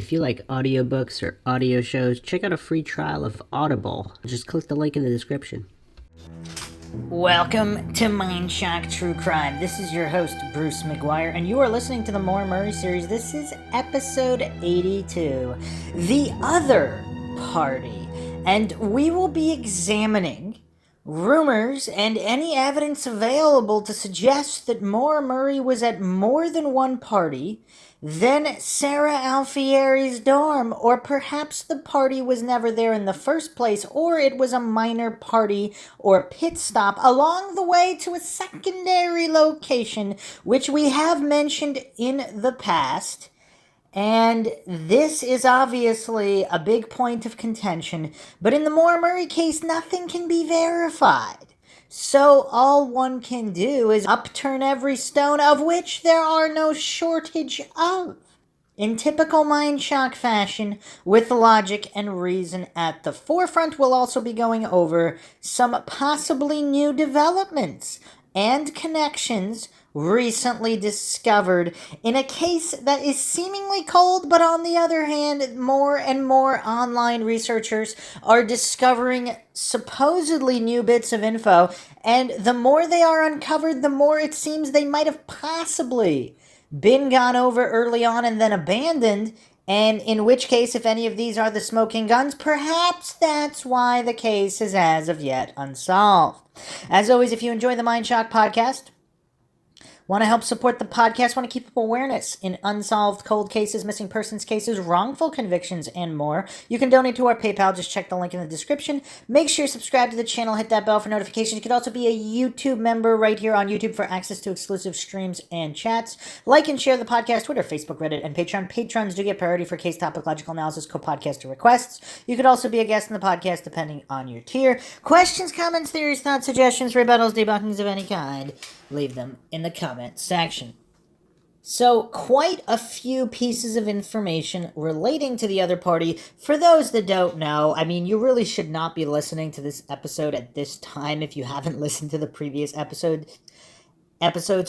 If you like audiobooks or audio shows, check out a free trial of Audible. Just click the link in the description. Welcome to Mindshock True Crime. This is your host, Bruce McGuire, and you are listening to the Maura Murray series. This is episode 82, The Other Party. And we will be examining rumors and any evidence available to suggest that Maura Murray was at more than one party than Sara Alfieri's dorm, or perhaps the party was never there in the first place, or it was a minor party or pit stop along the way to a secondary location, which we have mentioned in the past. And this is obviously a big point of contention, but in the Maura Murray case, nothing can be verified. So all one can do is upturn every stone, of which there are no shortage of. In typical Mindshock fashion, with logic and reason at the forefront, we'll also be going over some possibly new developments and connections recently discovered in a case that is seemingly cold, but on the other hand, more and more online researchers are discovering supposedly new bits of info, and the more they are uncovered, the more it seems they might have possibly been gone over early on and then abandoned, and in which case, if any of these are the smoking guns, perhaps that's why the case is as of yet unsolved. As always, if you enjoy the Mindshock podcast, want to help support the podcast, want to keep up awareness in unsolved cold cases, missing persons cases, wrongful convictions, and more, you can donate to our PayPal. Just check the link in the description. Make sure you subscribe to the channel, hit that bell for notifications. You could also be a YouTube member right here on YouTube for access to exclusive streams and chats. Like and share the podcast, Twitter, Facebook, Reddit, and Patreon. Patrons do get priority for case topic, logical analysis, co-podcaster requests. You could also be a guest in the podcast depending on your tier. Questions, comments, theories, thoughts, suggestions, rebuttals, debunkings of any kind, leave them in the comment section. So, quite a few pieces of information relating to the other party. For those that don't know, I mean, you really should not be listening to this episode at this time if you haven't listened to the previous episodes,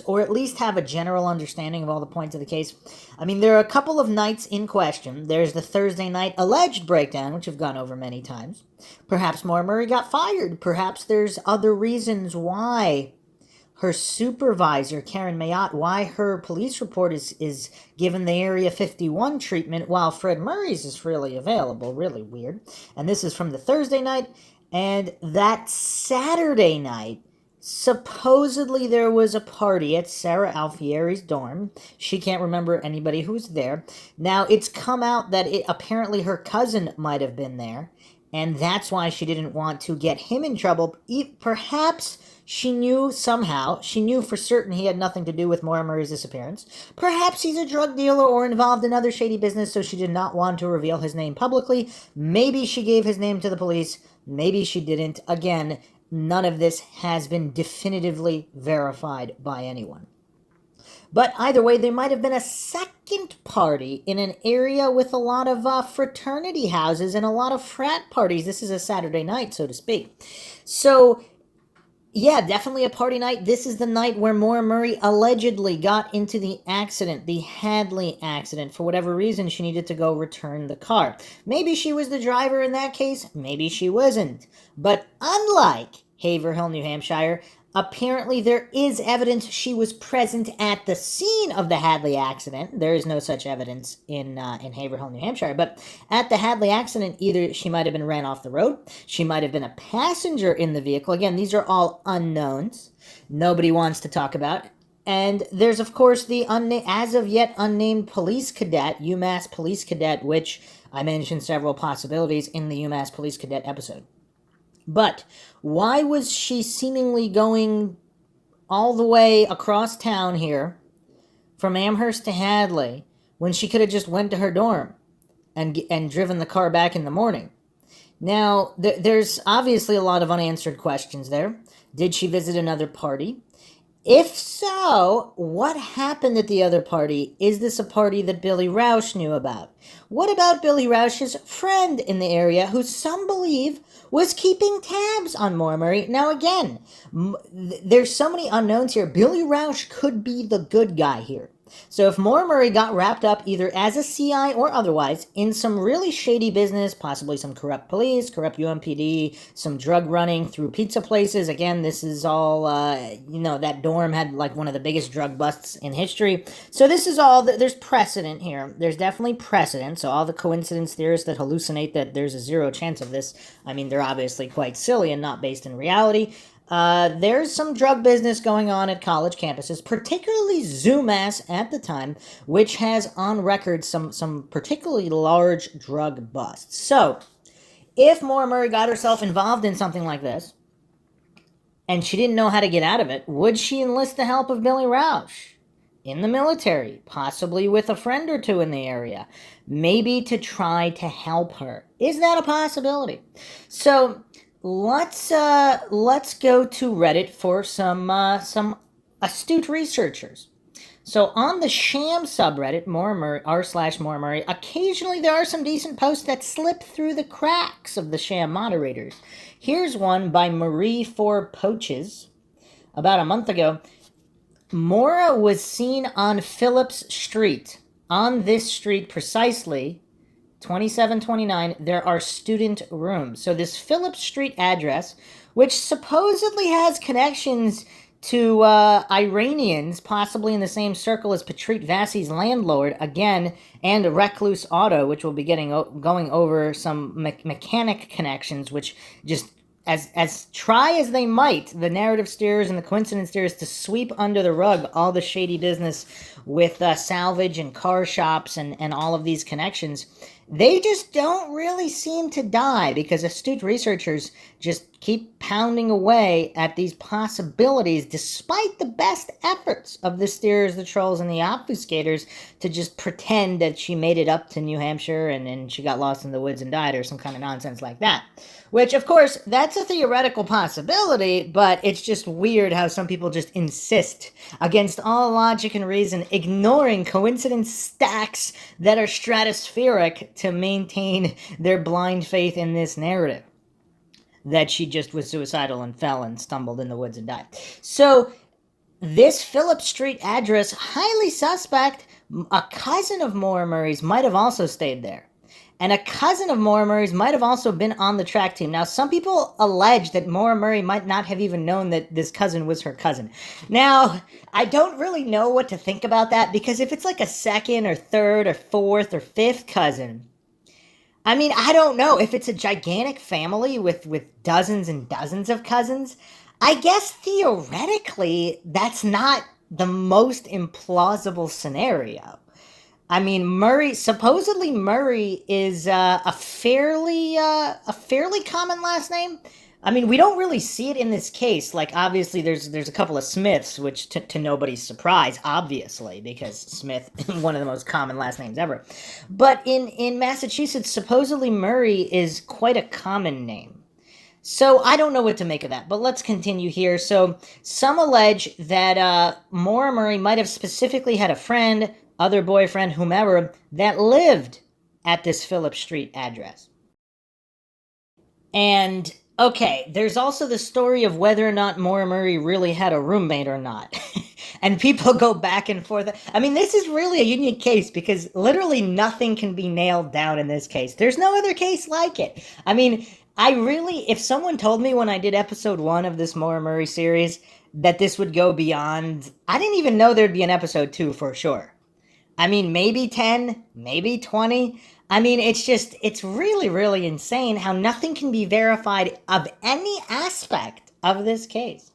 or at least have a general understanding of all the points of the case. I mean, there are a couple of nights in question. There's the Thursday night alleged breakdown, which I've gone over many times. Perhaps Maura Murray got fired. Perhaps there's other reasons why her supervisor, Karen Mayotte, why her police report is given the Area 51 treatment while Fred Murray's is freely available. Really weird. And this is from the Thursday night. And that Saturday night, supposedly there was a party at Sara Alfieri's dorm. She can't remember anybody who was there. Now, it's come out that apparently her cousin might have been there, and that's why she didn't want to get him in trouble. Perhaps she knew for certain he had nothing to do with Maura Murray's disappearance. Perhaps he's a drug dealer or involved in other shady business, so she did not want to reveal his name publicly. Maybe she gave his name to the police. Maybe she didn't. Again, none of this has been definitively verified by anyone. But either way, there might have been a second party in an area with a lot of fraternity houses and a lot of frat parties. This is a Saturday night, so to speak. So, yeah, definitely a party night. This is the night where Maura Murray allegedly got into the accident, the Hadley accident. For whatever reason, she needed to go return the car. Maybe she was the driver in that case. Maybe she wasn't. But unlike Haverhill, New Hampshire, apparently there is evidence she was present at the scene of the Hadley accident. There is no such evidence in Haverhill, New Hampshire. But at the Hadley accident, either she might have been ran off the road, she might have been a passenger in the vehicle. Again, these are all unknowns. Nobody wants to talk about. And there's, of course, the as of yet unnamed police cadet, UMass police cadet, which I mentioned several possibilities in the UMass police cadet episode. But why was she seemingly going all the way across town here from Amherst to Hadley when she could have just went to her dorm and driven the car back in the morning? Now, there's obviously a lot of unanswered questions there. Did she visit another party? If so, what happened at the other party? Is this a party that Billy Rausch knew about? What about Billy Rausch's friend in the area who some believe was keeping tabs on Maura Murray? Now again, there's so many unknowns here. Billy Rausch could be the good guy here. So if Maura Murray got wrapped up either as a CI or otherwise in some really shady business, possibly some corrupt police, corrupt UMPD, some drug running through pizza places, again, this is all, that dorm had like one of the biggest drug busts in history. So this is all, there's precedent here. There's definitely precedent. So all the coincidence theorists that hallucinate that there's a zero chance of this, I mean, they're obviously quite silly and not based in reality. There's some drug business going on at college campuses, particularly Zoomass at the time, which has on record some particularly large drug busts. So, if Maura Murray got herself involved in something like this, and she didn't know how to get out of it, would she enlist the help of Billy Rausch? In the military, possibly with a friend or two in the area, maybe to try to help her. Is that a possibility? So, let's go to Reddit for some astute researchers. So on the sham subreddit, Maura Murray, r/Maura Murray, occasionally there are some decent posts that slip through the cracks of the sham moderators. Here's one by Marie for Poaches. About a month ago, Maura was seen on Phillips Street. On this street precisely, 2729, there are student rooms. So this Phillips Street address, which supposedly has connections to Iranians, possibly in the same circle as Patrick Vassi's landlord, again, and Recluse Auto, which will be going over some mechanic connections, which just, as try as they might, the narrative steers and the coincidence steers to sweep under the rug all the shady business with salvage and car shops and all of these connections, they just don't really seem to die because astute researchers just keep pounding away at these possibilities despite the best efforts of the steerers, the trolls, and the obfuscators to just pretend that she made it up to New Hampshire and she got lost in the woods and died or some kind of nonsense like that. Which, of course, that's a theoretical possibility, but it's just weird how some people just insist, against all logic and reason, ignoring coincidence stacks that are stratospheric to maintain their blind faith in this narrative. That she just was suicidal and fell and stumbled in the woods and died. So, this Phillips Street address, highly suspect. A cousin of Maura Murray's might have also stayed there. And a cousin of Maura Murray's might have also been on the track team. Now, some people allege that Maura Murray might not have even known that this cousin was her cousin. Now, I don't really know what to think about that, because if it's like a second or third or fourth or fifth cousin, I mean, I don't know. If it's a gigantic family with dozens and dozens of cousins, I guess theoretically that's not the most implausible scenario. I mean, supposedly Murray is a fairly common last name. I mean, we don't really see it in this case. Like, obviously, there's a couple of Smiths, which to nobody's surprise, obviously, because Smith is one of the most common last names ever. But in Massachusetts, supposedly Murray is quite a common name. So I don't know what to make of that, but let's continue here. So some allege that Maura Murray might have specifically had a friend, other boyfriend, whomever, that lived at this Phillips Street address. And, okay, there's also the story of whether or not Maura Murray really had a roommate or not. And people go back and forth. I mean, this is really a unique case because literally nothing can be nailed down in this case. There's no other case like it. I mean, if someone told me when I did episode 1 of this Maura Murray series that this would go beyond, I didn't even know there'd be an episode 2 for sure. I mean, maybe 10, maybe 20. I mean, it's really, really insane how nothing can be verified of any aspect of this case.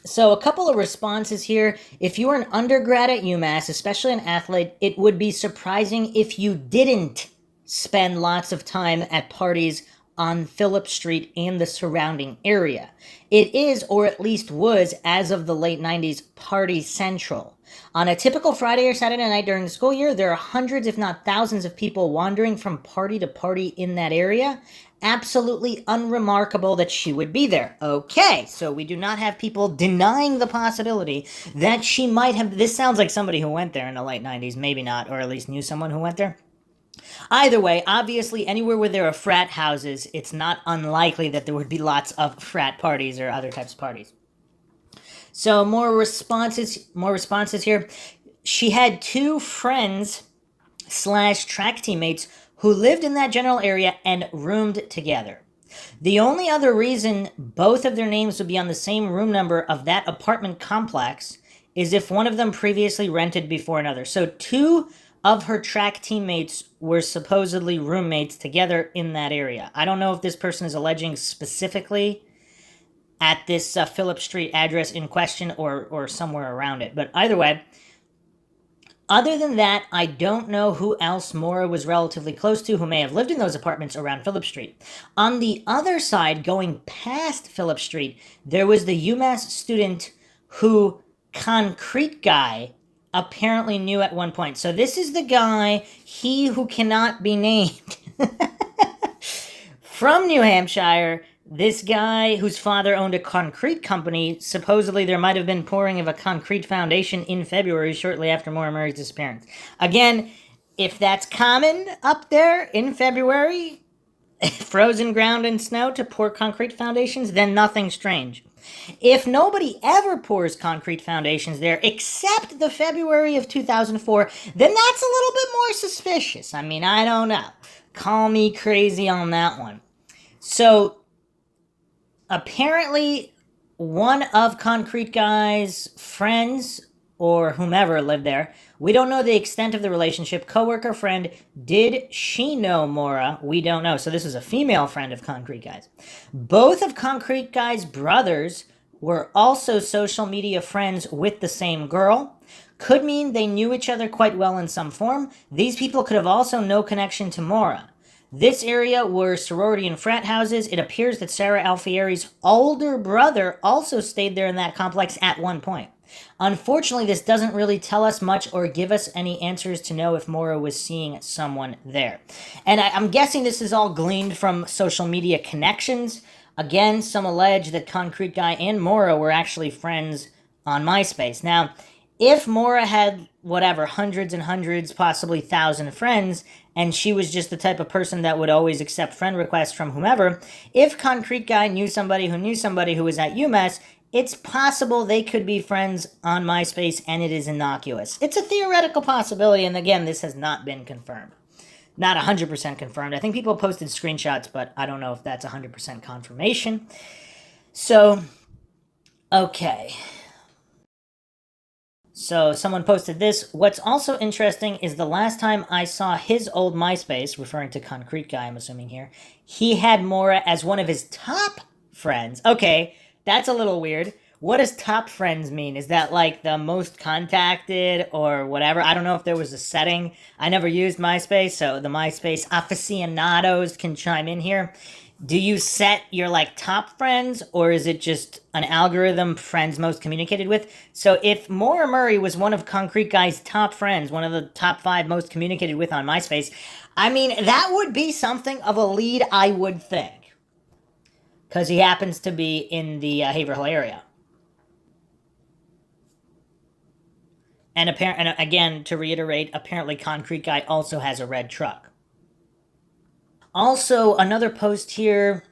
So a couple of responses here. If you were an undergrad at UMass, especially an athlete, it would be surprising if you didn't spend lots of time at parties on Phillips Street and the surrounding area. It is, or at least was, as of the late 90s, party central. On a typical Friday or Saturday night during the school year, there are hundreds, if not thousands, of people wandering from party to party in that area. Absolutely unremarkable that she would be there. Okay, so we do not have people denying the possibility that she might have. This sounds like somebody who went there in the late 90s, maybe not, or at least knew someone who went there. Either way, obviously, anywhere where there are frat houses, it's not unlikely that there would be lots of frat parties or other types of parties. So more responses here. She had 2 friends / track teammates who lived in that general area and roomed together. The only other reason both of their names would be on the same room number of that apartment complex is if one of them previously rented before another. So 2 of her track teammates were supposedly roommates together in that area. I don't know if this person is alleging specifically at this Phillips Street address in question or somewhere around it. But either way, other than that, I don't know who else Maura was relatively close to who may have lived in those apartments around Phillips Street. On the other side, going past Phillips Street, there was the UMass student who Concrete Guy apparently knew at one point. So this is the guy, he who cannot be named, from New Hampshire. This guy whose father owned a concrete company, supposedly there might have been pouring of a concrete foundation in February shortly after Maura Murray's disappearance. Again, if that's common up there in February, frozen ground and snow to pour concrete foundations, then nothing strange. If nobody ever pours concrete foundations there except the February of 2004, then that's a little bit more suspicious. I mean, I don't know. Call me crazy on that one. So apparently, one of Concrete Guy's friends or whomever lived there. We don't know the extent of the relationship. Coworker friend, did she know Maura? We don't know. So this is a female friend of Concrete Guy's. Both of Concrete Guy's brothers were also social media friends with the same girl. Could mean they knew each other quite well in some form. These people could have also no connection to Maura. This area were sorority and frat houses. It appears that Sara Alfieri's older brother also stayed there in that complex at one point. Unfortunately, this doesn't really tell us much or give us any answers to know if Maura was seeing someone there. And I'm guessing this is all gleaned from social media connections. Again, some allege that Concrete Guy and Maura were actually friends on MySpace. Now, if Maura had, hundreds and hundreds, possibly 1,000 friends, and she was just the type of person that would always accept friend requests from whomever, if Concrete Guy knew somebody who was at UMass, it's possible they could be friends on MySpace, and it is innocuous. It's a theoretical possibility, and again, this has not been confirmed. Not 100% confirmed. I think people posted screenshots, but I don't know if that's 100% confirmation. So, okay. So someone posted this. What's also interesting is the last time I saw his old MySpace, referring to Concrete Guy, I'm assuming here, he had Maura as one of his top friends. Okay, that's a little weird. What does top friends mean? Is that like the most contacted or whatever? I don't know if there was a setting. I never used MySpace, so the MySpace aficionados can chime in here. Do you set your top friends, or is it just an algorithm friends most communicated with? So if Maura Murray was one of Concrete Guy's top friends, one of the top 5 most communicated with on MySpace, I mean, that would be something of a lead, I would think. Because he happens to be in the Haverhill area. And again, to reiterate, apparently Concrete Guy also has a red truck. Also, another post here.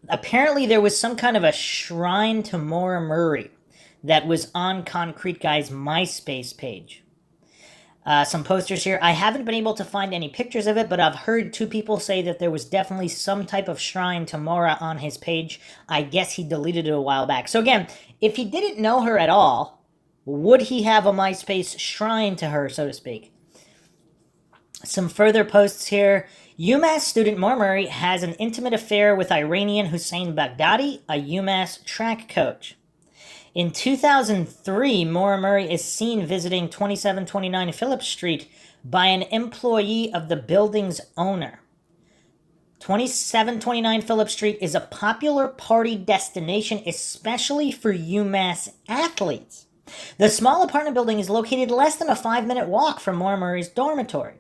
Apparently there was some kind of a shrine to Maura Murray that was on Concrete Guy's MySpace page. Some posters here. I haven't been able to find any pictures of it, but I've heard 2 people say that there was definitely some type of shrine to Maura on his page. I guess he deleted it a while back. So again, if he didn't know her at all, would he have a MySpace shrine to her, so to speak? Some further posts here. UMass student Maura Murray has an intimate affair with Iranian Hussein Baghdadi, a UMass track coach. In 2003, Maura Murray is seen visiting 2729 Phillips Street by an employee of the building's owner. 2729 Phillips Street is a popular party destination, especially for UMass athletes. The small apartment building is located less than a 5-minute walk from Maura Murray's dormitory.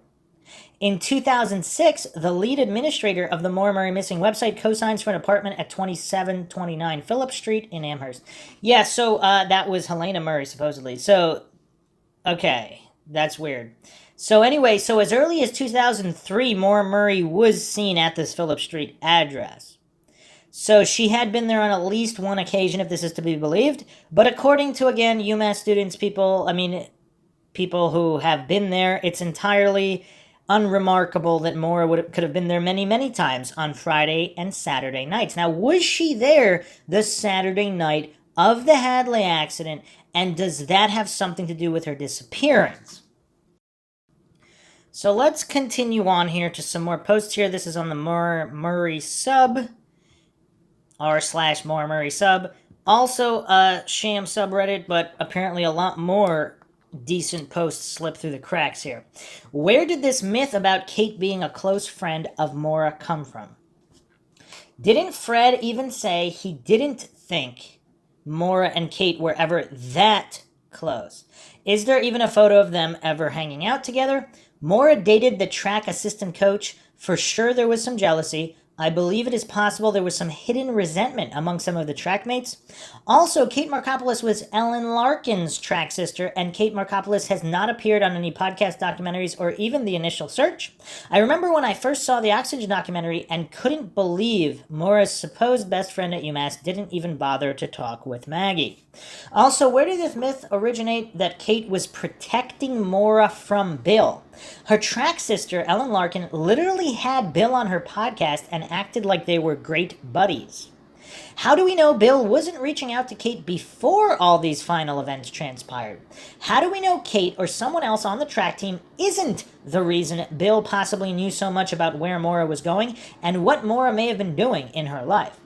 In 2006, the lead administrator of the Maura Murray Missing website co-signs for an apartment at 2729 Phillips Street in Amherst. Yeah, so that was Helena Murray, supposedly. So, okay, that's weird. So anyway, so as early as 2003, Maura Murray was seen at this Phillips Street address. So she had been there on at least one occasion, if this is to be believed. But according to, again, UMass students, people who have been there, it's entirely unremarkable that Maura could have been there many, many times on Friday and Saturday nights. Now, was she there the Saturday night of the Hadley accident, and does that have something to do with her disappearance? So let's continue on here to some more posts here. This is on the Maura Murray sub, r/Maura Murray sub. Also a sham subreddit, but apparently a lot more decent posts slip through the cracks here. Where did this myth about Kate being a close friend of Maura come from? Didn't Fred even say he didn't think Maura and Kate were ever that close? Is there even a photo of them ever hanging out together? Maura dated the track assistant coach. For sure there was some jealousy. I believe it is possible there was some hidden resentment among some of the trackmates. Also, Kate Markopoulos was Ellen Larkin's track sister, and Kate Markopoulos has not appeared on any podcast documentaries or even The Initial Search. I remember when I first saw the Oxygen documentary and couldn't believe Maura's supposed best friend at UMass didn't even bother to talk with Maggie. Also, where did this myth originate that Kate was protecting Maura from Bill? Her track sister, Ellen Larkin, literally had Bill on her podcast and acted like they were great buddies. How do we know Bill wasn't reaching out to Kate before all these final events transpired? How do we know Kate or someone else on the track team isn't the reason Bill possibly knew so much about where Maura was going and what Maura may have been doing in her life?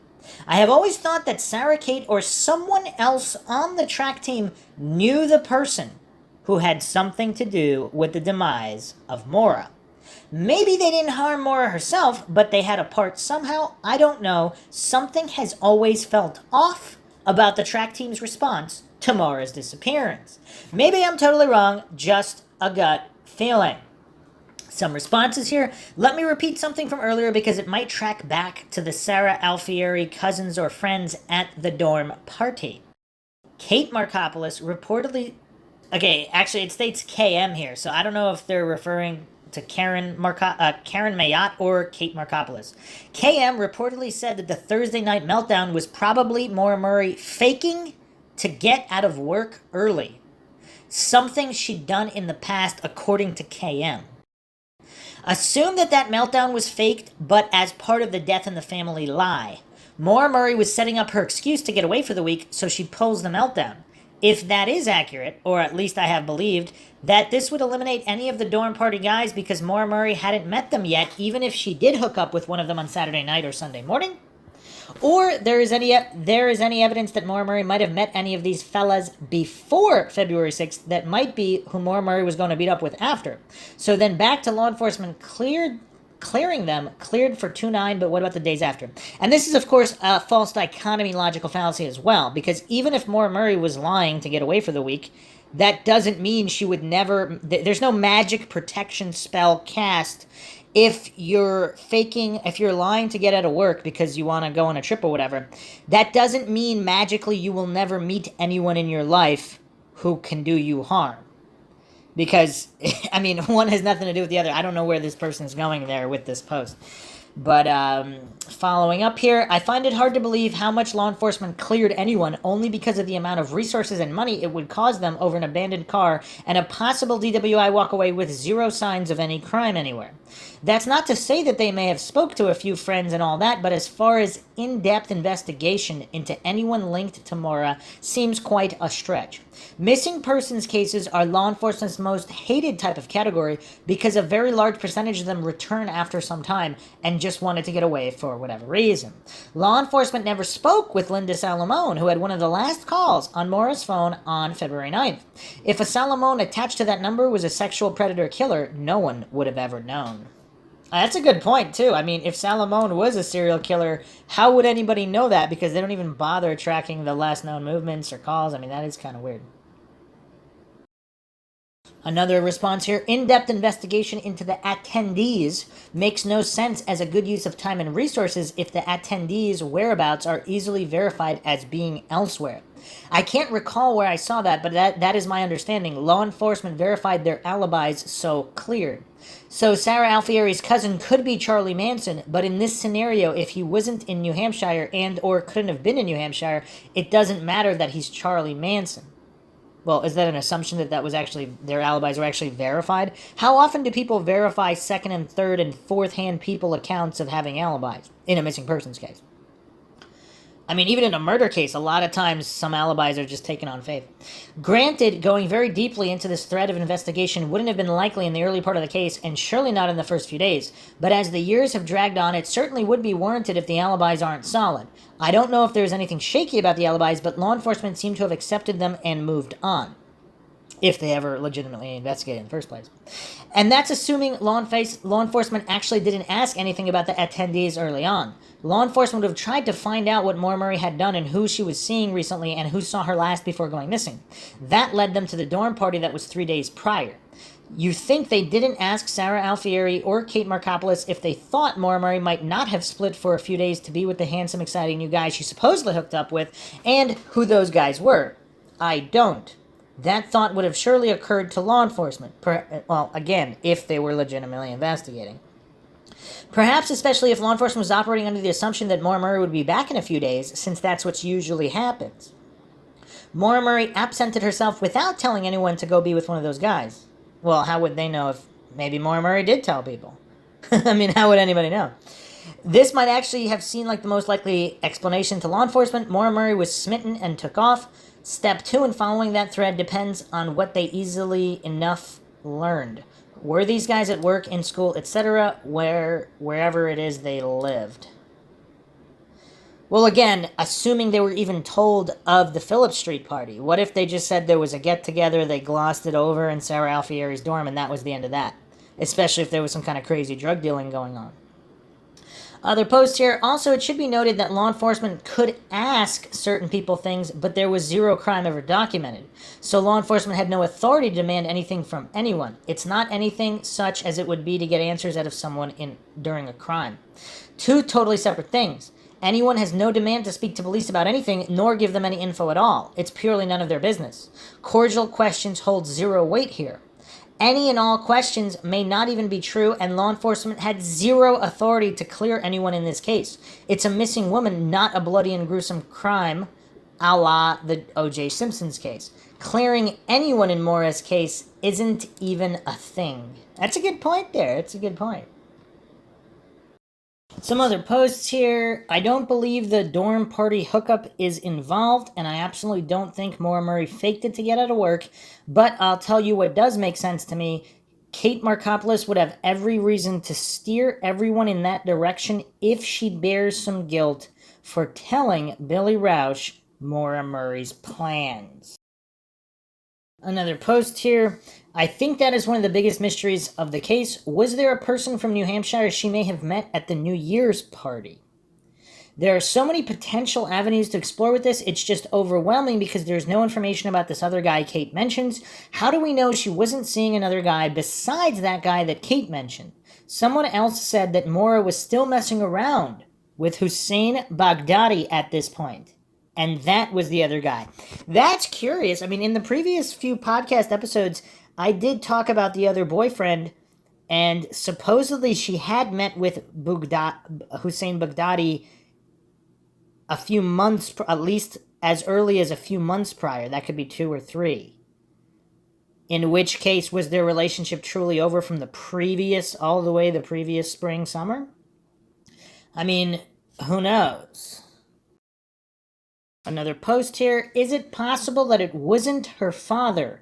I have always thought that Sarah, Kate, or someone else on the track team knew the person who had something to do with the demise of Maura. Maybe they didn't harm Maura herself, but they had a part somehow. I don't know. Something has always felt off about the track team's response to Maura's disappearance. Maybe I'm totally wrong, just a gut feeling. Some responses here. Let me repeat something from earlier because it might track back to the Sara Alfieri cousins or friends at the dorm party. Kate Markopoulos reportedly... Okay, actually it states KM here, so I don't know if they're referring to Karen Mayotte or Kate Markopoulos. KM reportedly said that the Thursday night meltdown was probably Maura Murray faking to get out of work early. Something she'd done in the past, according to KM. Assume that meltdown was faked, but as part of the death in the family lie. Maura Murray was setting up her excuse to get away for the week, so she pulls the meltdown. If that is accurate, or at least I have believed, that this would eliminate any of the dorm party guys because Maura Murray hadn't met them yet, even if she did hook up with one of them on Saturday night or Sunday morning. Or there is any evidence that Maura Murray might have met any of these fellas before February 6th that might be who Maura Murray was going to meet up with after. So then back to law enforcement cleared for 2/9, but what about the days after? And this is, of course, a false dichotomy logical fallacy as well, because even if Maura Murray was lying to get away for the week, that doesn't mean she would never... There's no magic protection spell cast if you're lying to get out of work because you want to go on a trip or whatever. That doesn't mean magically you will never meet anyone in your life who can do you harm. Because, I mean, one has nothing to do with the other. I don't know where this person's going there with this post. But following up here, I find it hard to believe how much law enforcement cleared anyone only because of the amount of resources and money it would cause them over an abandoned car and a possible DWI walkaway with zero signs of any crime anywhere. That's not to say that they may have spoke to a few friends and all that, but as far as in-depth investigation into anyone linked to Maura seems quite a stretch. Missing persons cases are law enforcement's most hated type of category because a very large percentage of them return after some time and just wanted to get away for whatever reason. Law enforcement never spoke with Linda Salomone, who had one of the last calls on Maura's phone on February 9th. If a Salomone attached to that number was a sexual predator killer, no one would have ever known. That's a good point, too. I mean, if Salomone was a serial killer, how would anybody know that? Because they don't even bother tracking the last known movements or calls. I mean, that is kind of weird. Another response here, in-depth investigation into the attendees makes no sense as a good use of time and resources if the attendees' whereabouts are easily verified as being elsewhere. I can't recall where I saw that, but that is my understanding. Law enforcement verified their alibis, so cleared. So Sara Alfieri's cousin could be Charlie Manson, but in this scenario, if he wasn't in New Hampshire and or couldn't have been in New Hampshire, it doesn't matter that he's Charlie Manson. Well, is that an assumption that was actually, their alibis were actually verified? How often do people verify second and third and fourth hand people accounts of having alibis in a missing persons case? I mean, even in a murder case, a lot of times some alibis are just taken on faith. Granted, going very deeply into this thread of investigation wouldn't have been likely in the early part of the case, and surely not in the first few days. But as the years have dragged on, it certainly would be warranted if the alibis aren't solid. I don't know if there's anything shaky about the alibis, but law enforcement seem to have accepted them and moved on, if they ever legitimately investigated in the first place. And that's assuming law enforcement actually didn't ask anything about the attendees early on. Law enforcement would have tried to find out what Maura Murray had done and who she was seeing recently and who saw her last before going missing. That led them to the dorm party that was 3 days prior. You think they didn't ask Sara Alfieri or Kate Markopoulos if they thought Maura Murray might not have split for a few days to be with the handsome, exciting new guy she supposedly hooked up with, and who those guys were. I don't. That thought would have surely occurred to law enforcement. Well, again, if they were legitimately investigating. Perhaps especially if law enforcement was operating under the assumption that Maura Murray would be back in a few days, since that's what usually happens. Maura Murray absented herself without telling anyone to go be with one of those guys. Well, how would they know if maybe Maura Murray did tell people? I mean, how would anybody know? This might actually have seemed like the most likely explanation to law enforcement. Maura Murray was smitten and took off. Step 2 in following that thread depends on what they easily enough learned. Were these guys at work, in school, etc., wherever it is they lived? Well, again, assuming they were even told of the Phillips Street party. What if they just said there was a get-together, they glossed it over in Sara Alfieri's dorm, and that was the end of that? Especially if there was some kind of crazy drug dealing going on. Other posts here. Also, it should be noted that law enforcement could ask certain people things, but there was zero crime ever documented. So law enforcement had no authority to demand anything from anyone. It's not anything such as it would be to get answers out of someone during a crime. Two totally separate things. Anyone has no demand to speak to police about anything, nor give them any info at all. It's purely none of their business. Cordial questions hold zero weight here. Any and all questions may not even be true, and law enforcement had zero authority to clear anyone in this case. It's a missing woman, not a bloody and gruesome crime, a la the O.J. Simpson's case. Clearing anyone in Maura's case isn't even a thing. That's a good point there. It's a good point. Some other posts here. I don't believe the dorm party hookup is involved, and I absolutely don't think Maura Murray faked it to get out of work, but I'll tell you what does make sense to me. Kate Markopoulos would have every reason to steer everyone in that direction if she bears some guilt for telling Billy Rausch Maura Murray's plans. Another post here. I think that is one of the biggest mysteries of the case. Was there a person from New Hampshire she may have met at the New Year's party? There are so many potential avenues to explore with this, it's just overwhelming because there's no information about this other guy Kate mentions. How do we know she wasn't seeing another guy besides that guy that Kate mentioned? Someone else said that Maura was still messing around with Hussein Baghdadi at this point. And that was the other guy. That's curious. I mean, in the previous few podcast episodes, I did talk about the other boyfriend, and supposedly she had met with Hussein Baghdadi a few months, at least as early as a few months prior. That could be 2 or 3. In which case, was their relationship truly over from the previous spring, summer? I mean, who knows? Another post here. Is it possible that it wasn't her father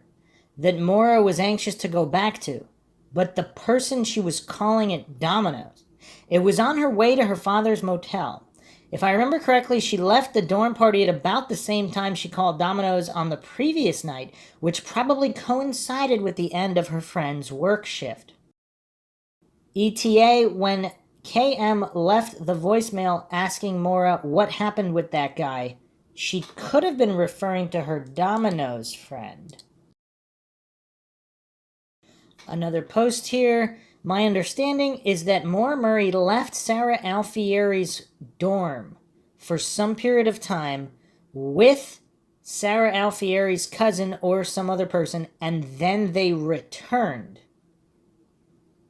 that Maura was anxious to go back to, but the person she was calling at Domino's? It was on her way to her father's motel. If I remember correctly, she left the dorm party at about the same time she called Domino's on the previous night, which probably coincided with the end of her friend's work shift. ETA, when KM left the voicemail asking Maura what happened with that guy, she could have been referring to her Domino's friend. Another post here. My understanding is that Maura Murray left Sara Alfieri's dorm for some period of time with Sara Alfieri's cousin or some other person, and then they returned.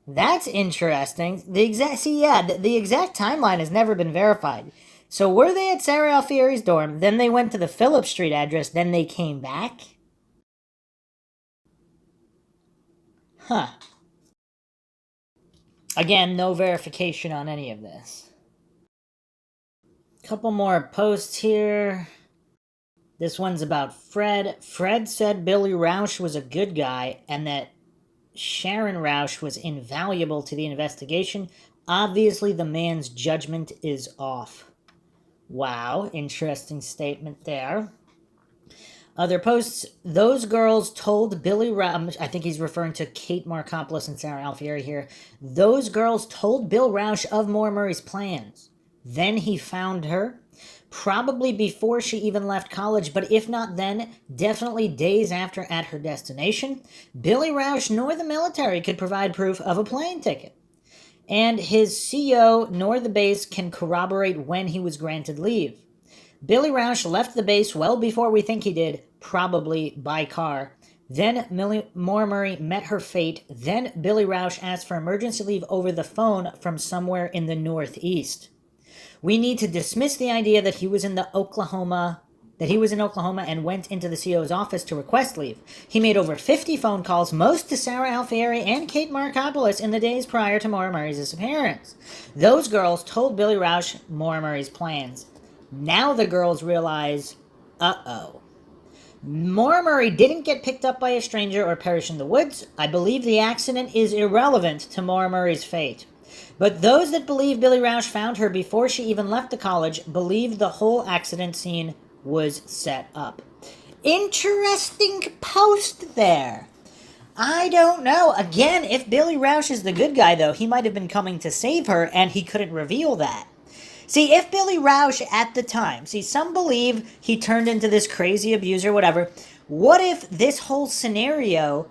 That's interesting. The exact timeline has never been verified. So were they at Sara Alfieri's dorm, then they went to the Phillips Street address, then they came back? Huh. Again, no verification on any of this. Couple more posts here. This one's about Fred. Fred said Billy Rausch was a good guy and that Sharon Rausch was invaluable to the investigation. Obviously, the man's judgment is off. Wow, interesting statement there. Other posts, those girls told Billy Rausch, I think he's referring to Kate Markopoulos and Sara Alfieri here. Those girls told Bill Rausch of Maura Murray's plans. Then he found her, probably before she even left college, but if not then, definitely days after at her destination. Billy Rausch nor the military could provide proof of a plane ticket. And his CO nor the base can corroborate when he was granted leave. Billy Rausch left the base well before we think he did, probably by car. Then Maura Murray met her fate. Then Billy Rausch asked for emergency leave over the phone from somewhere in the Northeast. We need to dismiss the idea that he was in Oklahoma and went into the CO's office to request leave. He made over 50 phone calls, most to Sara Alfieri and Kate Markopoulos in the days prior to Maura Murray's disappearance. Those girls told Billy Rausch Maura Murray's plans. Now the girls realize, uh-oh. Maura Murray didn't get picked up by a stranger or perish in the woods. I believe the accident is irrelevant to Maura Murray's fate. But those that believe Billy Rausch found her before she even left the college believe the whole accident scene was set up. Interesting post there. I don't know. Again, if Billy Rausch is the good guy, though, he might have been coming to save her and he couldn't reveal that. See, if Billy Rausch at the time, some believe he turned into this crazy abuser, whatever. What if this whole scenario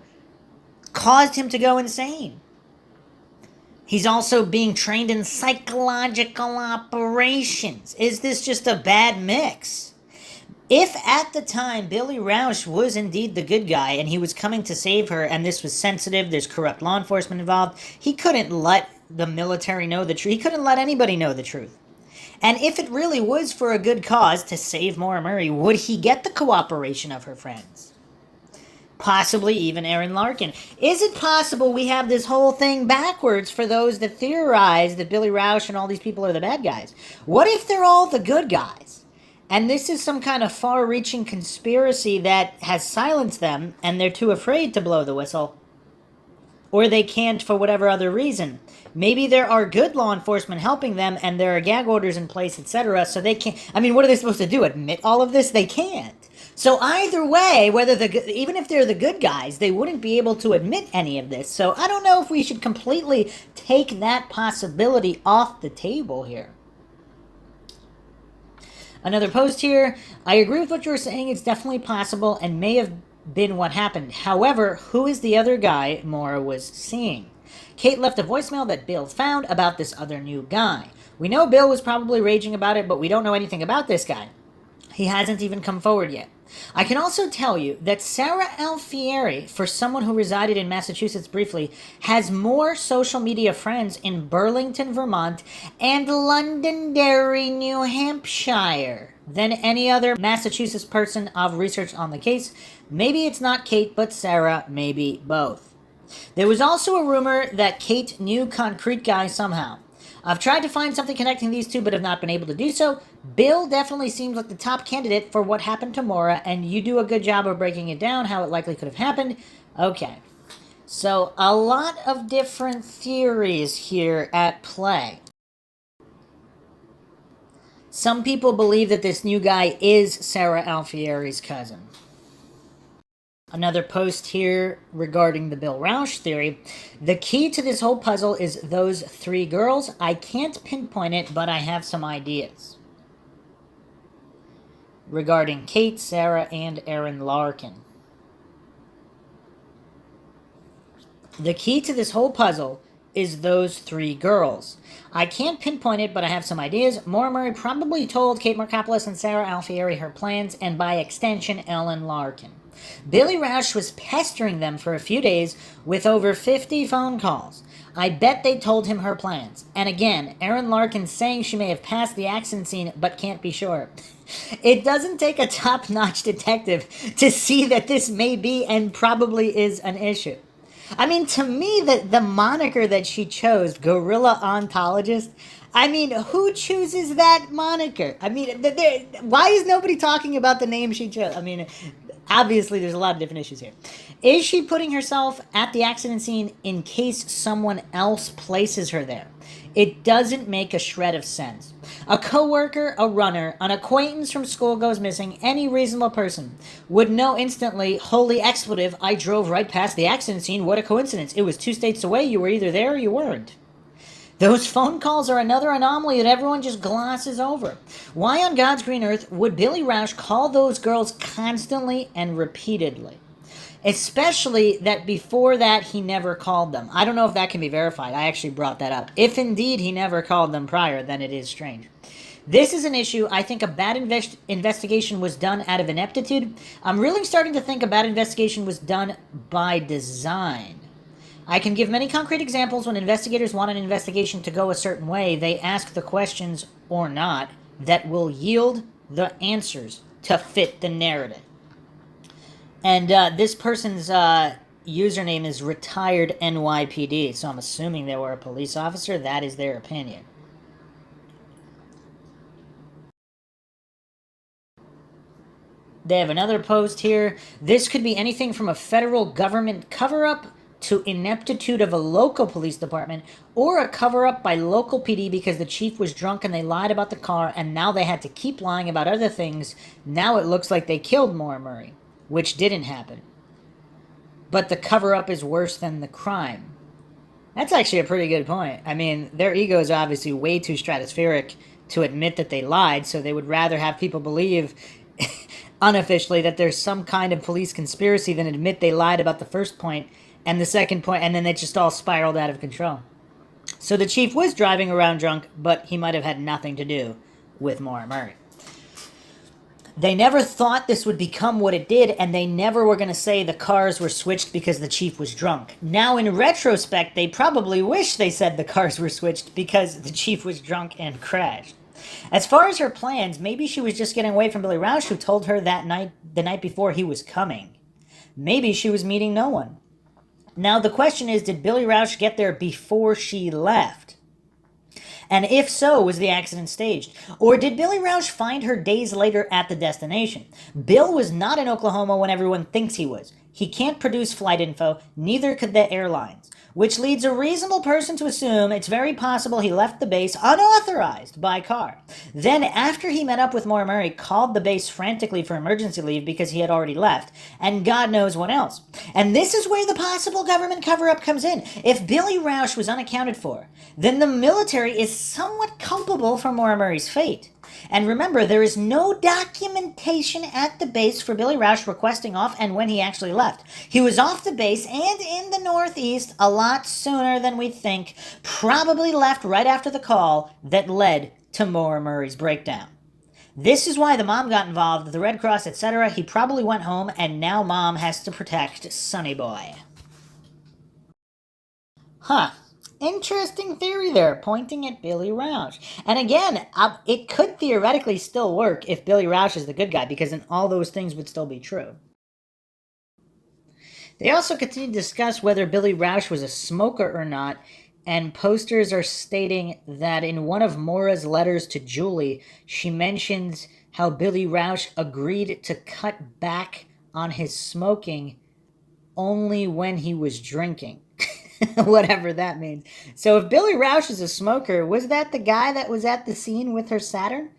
caused him to go insane? He's also being trained in psychological operations. Is this just a bad mix? If at the time Billy Rausch was indeed the good guy and he was coming to save her and this was sensitive, there's corrupt law enforcement involved, he couldn't let the military know the truth. He couldn't let anybody know the truth. And if it really was for a good cause to save Maura Murray, would he get the cooperation of her friends? Possibly even Aaron Larkin. Is it possible we have this whole thing backwards for those that theorize that Billy Rausch and all these people are the bad guys? What if they're all the good guys? And this is some kind of far-reaching conspiracy that has silenced them and they're too afraid to blow the whistle? Or they can't for whatever other reason. Maybe there are good law enforcement helping them and there are gag orders in place, etc. So they can't... I mean, what are they supposed to do? Admit all of this? They can't. So either way, even if they're the good guys, they wouldn't be able to admit any of this. So I don't know if we should completely take that possibility off the table here. Another post here. I agree with what you're saying. It's definitely possible and may have been what happened. However, who is the other guy Maura was seeing? Kate left a voicemail that Bill found about this other new guy. We know Bill was probably raging about it, but we don't know anything about this guy. He hasn't even come forward yet. I can also tell you that Sara Alfieri, for someone who resided in Massachusetts briefly, has more social media friends in Burlington, Vermont, and Londonderry, New Hampshire, than any other Massachusetts person of research on the case. Maybe it's not Kate, but Sara, maybe both. There was also a rumor that Kate knew Concrete Guy somehow. I've tried to find something connecting these two, but have not been able to do so. Bill definitely seems like the top candidate for what happened to Maura, and you do a good job of breaking it down, how it likely could have happened. Okay. So, a lot of different theories here at play. Some people believe that this new guy is Sara Alfieri's cousin. Another post here regarding the Bill Rausch theory. The key to this whole puzzle is those three girls. I can't pinpoint it, but I have some ideas. Regarding Kate, Sara, and Aaron Larkin. The key to this whole puzzle is those three girls. I can't pinpoint it, but I have some ideas. Maura Murray probably told Kate Markopoulos and Sara Alfieri her plans, and by extension, Ellen Larkin. Billy Rausch was pestering them for a few days with over 50 phone calls. I bet they told him her plans. And again, Erin Larkin saying she may have passed the accident scene but can't be sure. It doesn't take a top-notch detective to see that this may be and probably is an issue. I mean, to me, the moniker that she chose, Gorilla Ontologist, I mean, who chooses that moniker? I mean, why is nobody talking about the name she chose? I mean, obviously there's a lot of different issues here. Is she putting herself at the accident scene in case someone else places her there? It doesn't make a shred of sense. A coworker, a runner, an acquaintance from school goes missing, any reasonable person would know instantly, holy expletive, I drove right past the accident scene, what a coincidence. It was 2 states away, you were either there or you weren't. Those phone calls are another anomaly that everyone just glosses over. Why on God's green earth would Billy Rausch call those girls constantly and repeatedly? Especially that before that he never called them. I don't know if that can be verified. I actually brought that up. If indeed he never called them prior, then it is strange. This is an issue. I think a bad investigation was done out of ineptitude. I'm really starting to think a bad investigation was done by design. I can give many concrete examples when investigators want an investigation to go a certain way. They ask the questions, or not, that will yield the answers to fit the narrative. And this person's username is retired NYPD, so I'm assuming they were a police officer. That is their opinion. They have another post here. This could be anything from a federal government cover-up to ineptitude of a local police department, or a cover-up by local PD because the chief was drunk and they lied about the car, and now they had to keep lying about other things. Now it looks like they killed Maura Murray, which didn't happen. But the cover-up is worse than the crime. That's actually a pretty good point. I mean, their ego is obviously way too stratospheric to admit that they lied, so they would rather have people believe unofficially that there's some kind of police conspiracy than admit they lied about the first point and the second point, and then it just all spiraled out of control. So the chief was driving around drunk, but he might have had nothing to do with Maura Murray. They never thought this would become what it did, and they never were going to say the cars were switched because the chief was drunk. Now, in retrospect, they probably wish they said the cars were switched because the chief was drunk and crashed. As far as her plans, maybe she was just getting away from Billy Rausch, who told her that night, the night before, he was coming. Maybe she was meeting no one. Now, the question is, did Billy Rausch get there before she left? And if so, was the accident staged? Or did Billy Rausch find her days later at the destination? Bill was not in Oklahoma when everyone thinks he was. He can't produce flight info, neither could the airlines, which leads a reasonable person to assume it's very possible he left the base unauthorized by car. Then, after he met up with Maura Murray, called the base frantically for emergency leave because he had already left, and God knows what else. And this is where the possible government cover-up comes in. If Billy Rausch was unaccounted for, then the military is somewhat culpable for Maura Murray's fate. And remember, there is no documentation at the base for Billy Rausch requesting off and when he actually left. He was off the base and in the Northeast a lot sooner than we think, probably left right after the call that led to Maura Murray's breakdown. This is why the mom got involved, the Red Cross, etc. He probably went home, and now mom has to protect Sonny Boy. Huh. Interesting theory there, pointing at Billy Rausch. And again, it could theoretically still work if Billy Rausch is the good guy, because then all those things would still be true. They also continue to discuss whether Billy Rausch was a smoker or not, and posters are stating that in one of Maura's letters to Julie, she mentions how Billy Rausch agreed to cut back on his smoking only when he was drinking. Whatever that means. So if Billy Rausch is a smoker, was that the guy that was at the scene with her Saturn?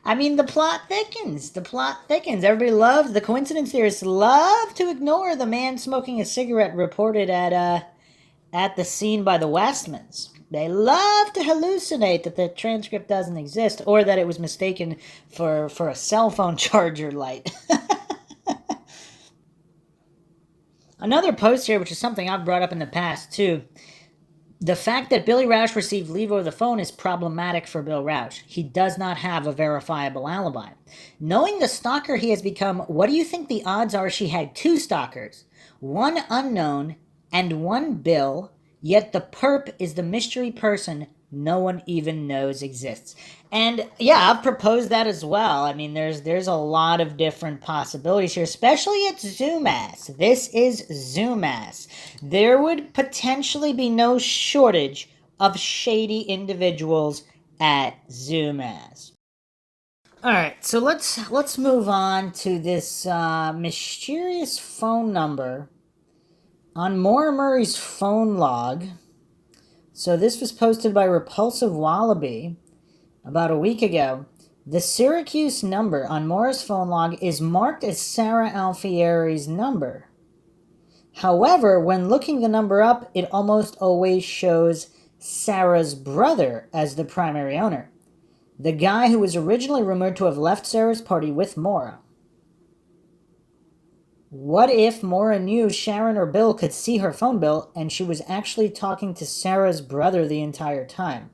I mean, the plot thickens. The plot thickens. Everybody loves, the coincidence theorists love to ignore the man smoking a cigarette reported at the scene by the Westmans. They love to hallucinate that the transcript doesn't exist, or that it was mistaken for a cell phone charger light. Another post here, which is something I've brought up in the past, too. The fact that Billy Rausch received leave over the phone is problematic for Bill Rausch. He does not have a verifiable alibi. Knowing the stalker he has become, what do you think the odds are she had two stalkers? One unknown and one Bill, Yet the perp is the mystery person no one even knows exists. And yeah, I've proposed that as well. I mean, there's a lot of different possibilities here, especially at Zoomass. This is Zoomass. There would potentially be no shortage of shady individuals at Zoomass. All right, so let's move on to this mysterious phone number on Maura Murray's phone log. So this was posted by Repulsive Wallaby about a week ago. The Syracuse number on Maura's phone log is marked as Sara Alfieri's number. However, when looking the number up, it almost always shows Sara's brother as the primary owner, the guy who was originally rumored to have left Sara's party with Maura. What if Maura knew Sharon or Bill could see her phone bill and she was actually talking to Sara's brother the entire time?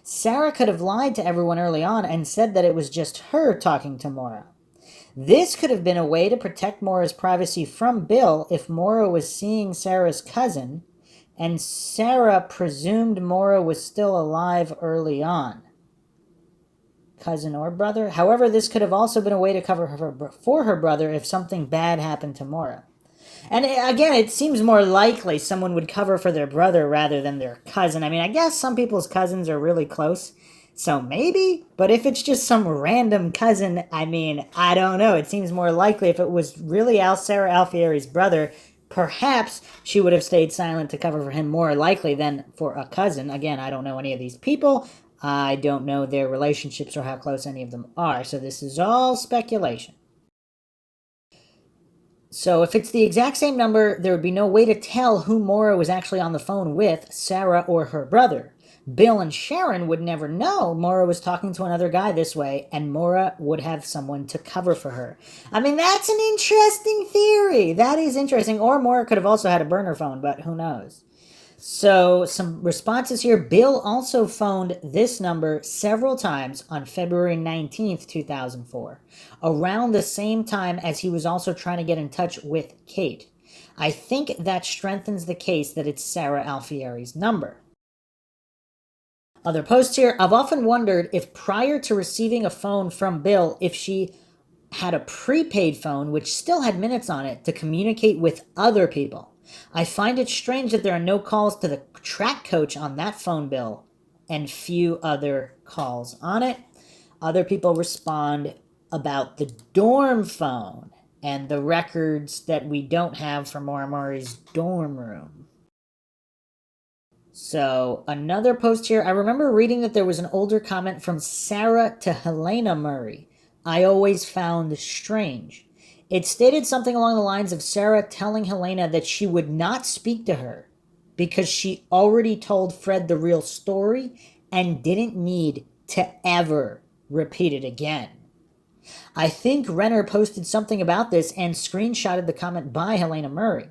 Sara could have lied to everyone early on and said that it was just her talking to Maura. This could have been a way to protect Maura's privacy from Bill if Maura was seeing Sara's cousin, and Sara presumed Maura was still alive early on. Cousin or brother? However, this could have also been a way to cover her for her brother if something bad happened to Maura. And again, it seems more likely someone would cover for their brother rather than their cousin. I mean, I guess some people's cousins are really close, so maybe. But if it's just some random cousin, I mean, I don't know. It seems more likely if it was really Sara Alfieri's brother, perhaps she would have stayed silent to cover for him more likely than for a cousin. Again, I don't know any of these people. I don't know their relationships or how close any of them are, so this is all speculation. So if it's the exact same number, there would be no way to tell who Maura was actually on the phone with, Sara or her brother. Bill and Sharon would never know Maura was talking to another guy this way, and Maura would have someone to cover for her. I mean, that's an interesting theory. That is interesting. Or Maura could have also had a burner phone, but who knows? So some responses here. Bill also phoned this number several times on February 19th, 2004, around the same time as he was also trying to get in touch with Kate. I think that strengthens the case that it's Sara Alfieri's number. Other posts here. I've often wondered if prior to receiving a phone from Bill, if she had a prepaid phone which still had minutes on it to communicate with other people. I find it strange that there are no calls to the track coach on that phone bill and few other calls on it. Other people respond about the dorm phone and the records that we don't have for Maura Murray's dorm room. So another post here. I remember reading that there was an older comment from Sara to Helena Murray. I always found strange. It stated something along the lines of Sara telling Helena that she would not speak to her because she already told Fred the real story and didn't need to ever repeat it again. I think Renner posted something about this and screenshotted the comment by Helena Murray.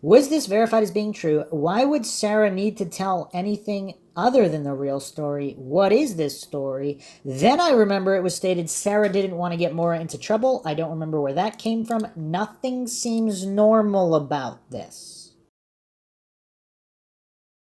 Was this verified as being true? Why would Sara need to tell anything other than the real story? What is this story? Then I remember it was stated Sara didn't want to get Maura into trouble. I don't remember where that came from. Nothing seems normal about this.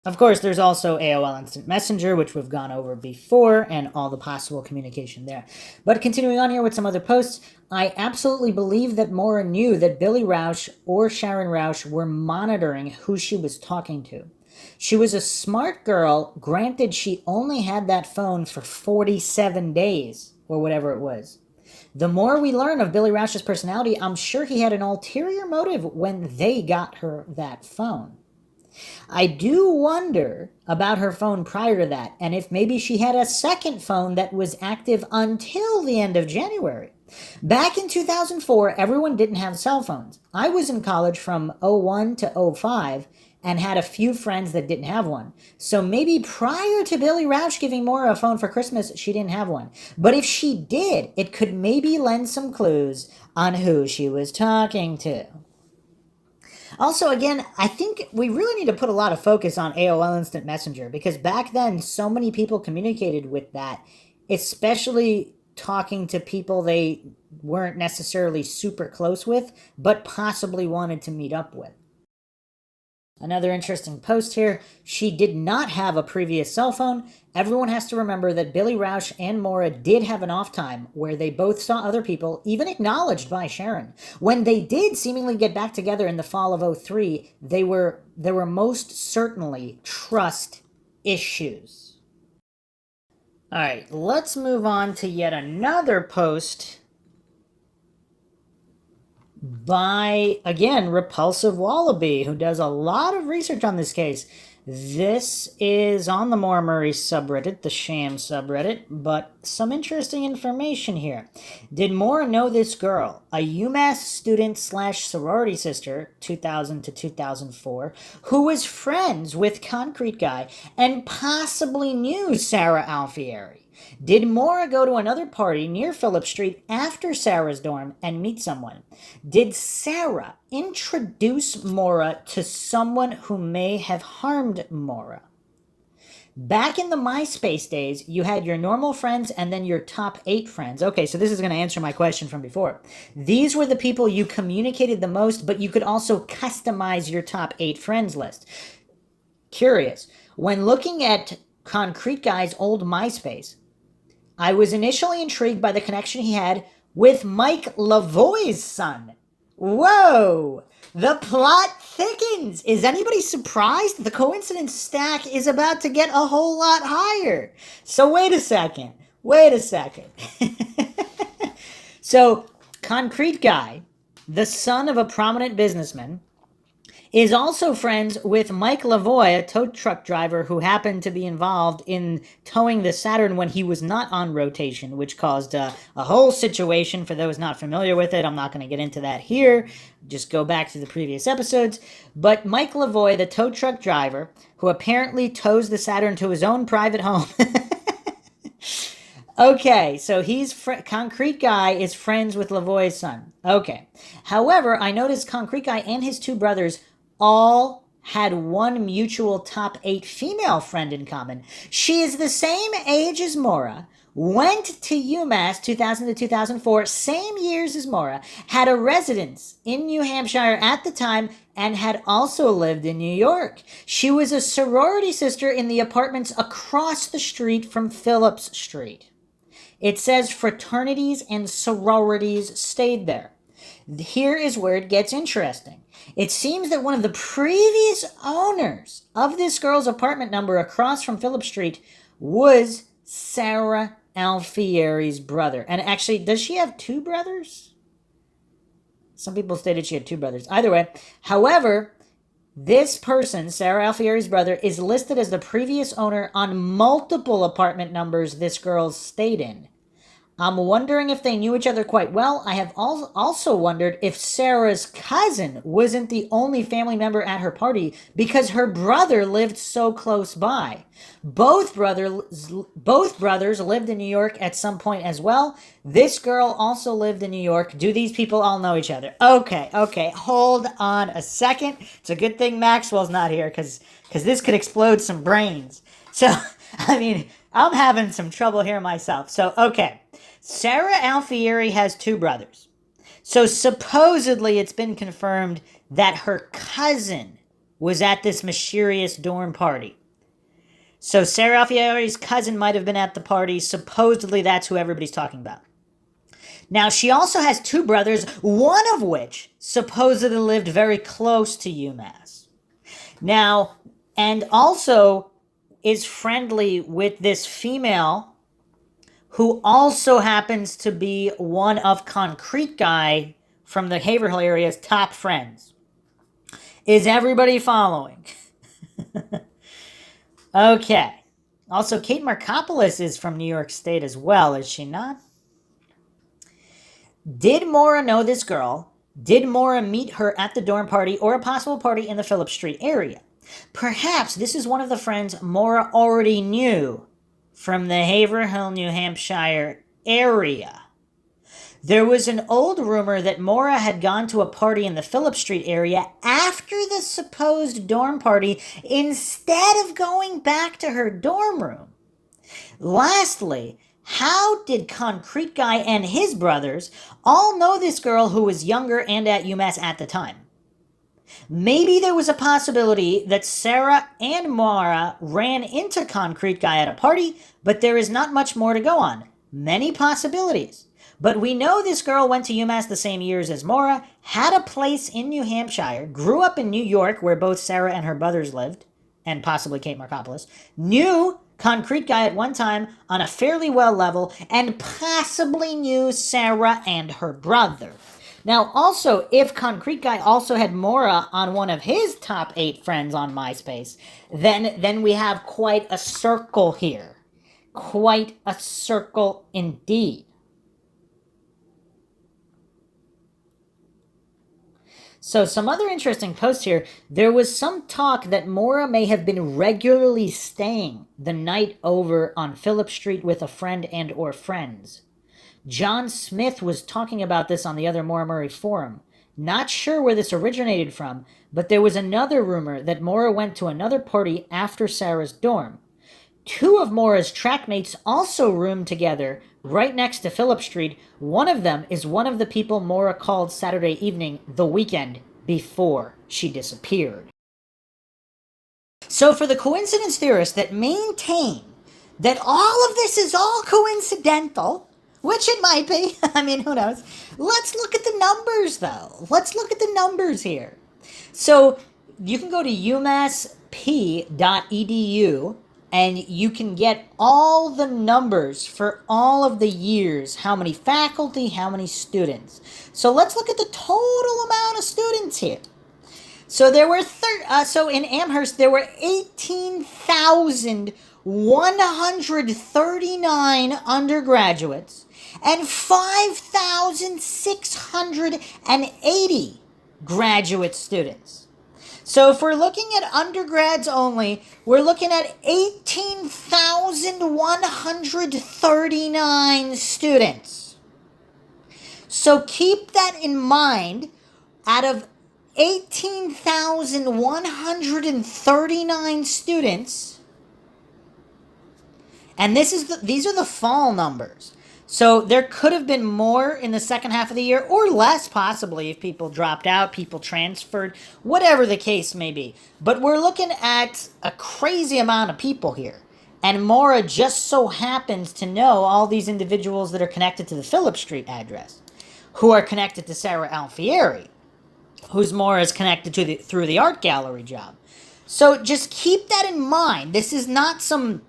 Of course, there's also AOL Instant Messenger, which we've gone over before, and all the possible communication there. But continuing on here with some other posts, I absolutely believe that Maura knew that Billy Rausch or Sharon Rausch were monitoring who she was talking to. She was a smart girl. Granted, she only had that phone for 47 days, or whatever it was. The more we learn of Billy Rausch's personality, I'm sure he had an ulterior motive when they got her that phone. I do wonder about her phone prior to that, and if maybe she had a second phone that was active until the end of January. Back in 2004, everyone didn't have cell phones. I was in college from 01 to 05 and had a few friends that didn't have one. So maybe prior to Billy Rausch giving Maura a phone for Christmas, she didn't have one. But if she did, it could maybe lend some clues on who she was talking to. Also, again, I think we really need to put a lot of focus on AOL Instant Messenger because back then so many people communicated with that, especially talking to people they weren't necessarily super close with, but possibly wanted to meet up with. Another interesting post here. She did not have a previous cell phone. Everyone has to remember that Billy Rausch and Maura did have an off time where they both saw other people, even acknowledged by Sharon. When they did seemingly get back together in the fall of '03, there were most certainly trust issues. All right, let's move on to yet another post by, again, Repulsive Wallaby, who does a lot of research on this case. This is on the Maura Murray subreddit, the sham subreddit, but some interesting information here. Did Maura know this girl, a UMass student / sorority sister, 2000 to 2004, who was friends with Concrete Guy and possibly knew Sara Alfieri? Did Maura go to another party near Phillips Street after Sara's dorm and meet someone? Did Sara introduce Maura to someone who may have harmed Maura? Back in the MySpace days, you had your normal friends and then your top 8 friends. Okay, so this is going to answer my question from before. These were the people you communicated the most, but you could also customize your top 8 friends list. Curious. When looking at Concrete Guy's old MySpace, I was initially intrigued by the connection he had with Mike Lavoie's son. Whoa! The plot thickens! Is anybody surprised? The coincidence stack is about to get a whole lot higher. So wait a second. So, Concrete Guy, the son of a prominent businessman, is also friends with Mike Lavoie, a tow truck driver who happened to be involved in towing the Saturn when he was not on rotation, which caused a whole situation for those not familiar with it. I'm not going to get into that here. Just go back to the previous episodes. But Mike Lavoie, the tow truck driver, who apparently tows the Saturn to his own private home. Okay, so Concrete Guy is friends with Lavoie's son. Okay. However, I noticed Concrete Guy and his 2 brothers all had one mutual top 8 female friend in common. She is the same age as Maura, went to UMass 2000 to 2004, same years as Maura, had a residence in New Hampshire at the time, and had also lived in New York. She was a sorority sister in the apartments across the street from Phillips Street. It says fraternities and sororities stayed there. Here is where it gets interesting. It seems that one of the previous owners of this girl's apartment number across from Phillips Street was Sara Alfieri's brother. And actually, does she have 2 brothers? Some people stated she had 2 brothers. Either way, however, this person, Sara Alfieri's brother, is listed as the previous owner on multiple apartment numbers this girl stayed in. I'm wondering if they knew each other quite well. I have also wondered if Sarah's cousin wasn't the only family member at her party because her brother lived so close by. Both brothers lived in New York at some point as well. This girl also lived in New York. Do these people all know each other? Okay, hold on a second. It's a good thing Maxwell's not here because this could explode some brains. So, I mean, I'm having some trouble here myself. So, okay. Sara Alfieri has 2 brothers. So supposedly it's been confirmed that her cousin was at this mysterious dorm party. So Sara Alfieri's cousin might have been at the party. Supposedly that's who everybody's talking about. Now she also has 2 brothers, one of which supposedly lived very close to UMass. Now, and also is friendly with this female who also happens to be one of Concrete Guy from the Haverhill area's top friends. Is everybody following? Okay. Also, Kate Markopoulos is from New York State as well, is she not? Did Maura know this girl? Did Maura meet her at the dorm party or a possible party in the Phillips Street area? Perhaps this is one of the friends Maura already knew from the Haverhill, New Hampshire area. There was an old rumor that Maura had gone to a party in the Phillips Street area after the supposed dorm party instead of going back to her dorm room. Lastly, how did Concrete Guy and his brothers all know this girl who was younger and at UMass at the time? Maybe there was a possibility that Sara and Maura ran into Concrete Guy at a party, but there is not much more to go on. Many possibilities. But we know this girl went to UMass the same years as Maura, had a place in New Hampshire, grew up in New York where both Sara and her brothers lived, and possibly Kate Markopoulos, knew Concrete Guy at one time on a fairly well level, and possibly knew Sara and her brother. Now, also, if Concrete Guy also had Maura on one of his top 8 friends on MySpace, then we have quite a circle here. Quite a circle indeed. So some other interesting posts here. There was some talk that Maura may have been regularly staying the night over on Phillips Street with a friend and or friends. John Smith was talking about this on the other Maura Murray forum. Not sure where this originated from, but there was another rumor that Maura went to another party after Sara's dorm. 2 of Maura's trackmates also roomed together right next to Phillip Street. One of them is one of the people Maura called Saturday evening the weekend before she disappeared. So for the coincidence theorists that maintain that all of this is all coincidental, which it might be, I mean, who knows? Let's look at the numbers, though. Let's look at the numbers here. So you can go to umassp.edu, and you can get all the numbers for all of the years, how many faculty, how many students. So let's look at the total amount of students here. So there were so in Amherst there were 18,139 undergraduates and 5,680 graduate students. So if we're looking at undergrads only, we're looking at 18,139 students. So keep that in mind. Out of 18,139 students, and these are the fall numbers. So there could have been more in the second half of the year, or less possibly if people dropped out, people transferred, whatever the case may be. But we're looking at a crazy amount of people here. And Maura just so happens to know all these individuals that are connected to the Phillips Street address, who are connected to Sara Alfieri, whose Maura is connected to through the art gallery job. So just keep that in mind. This is not some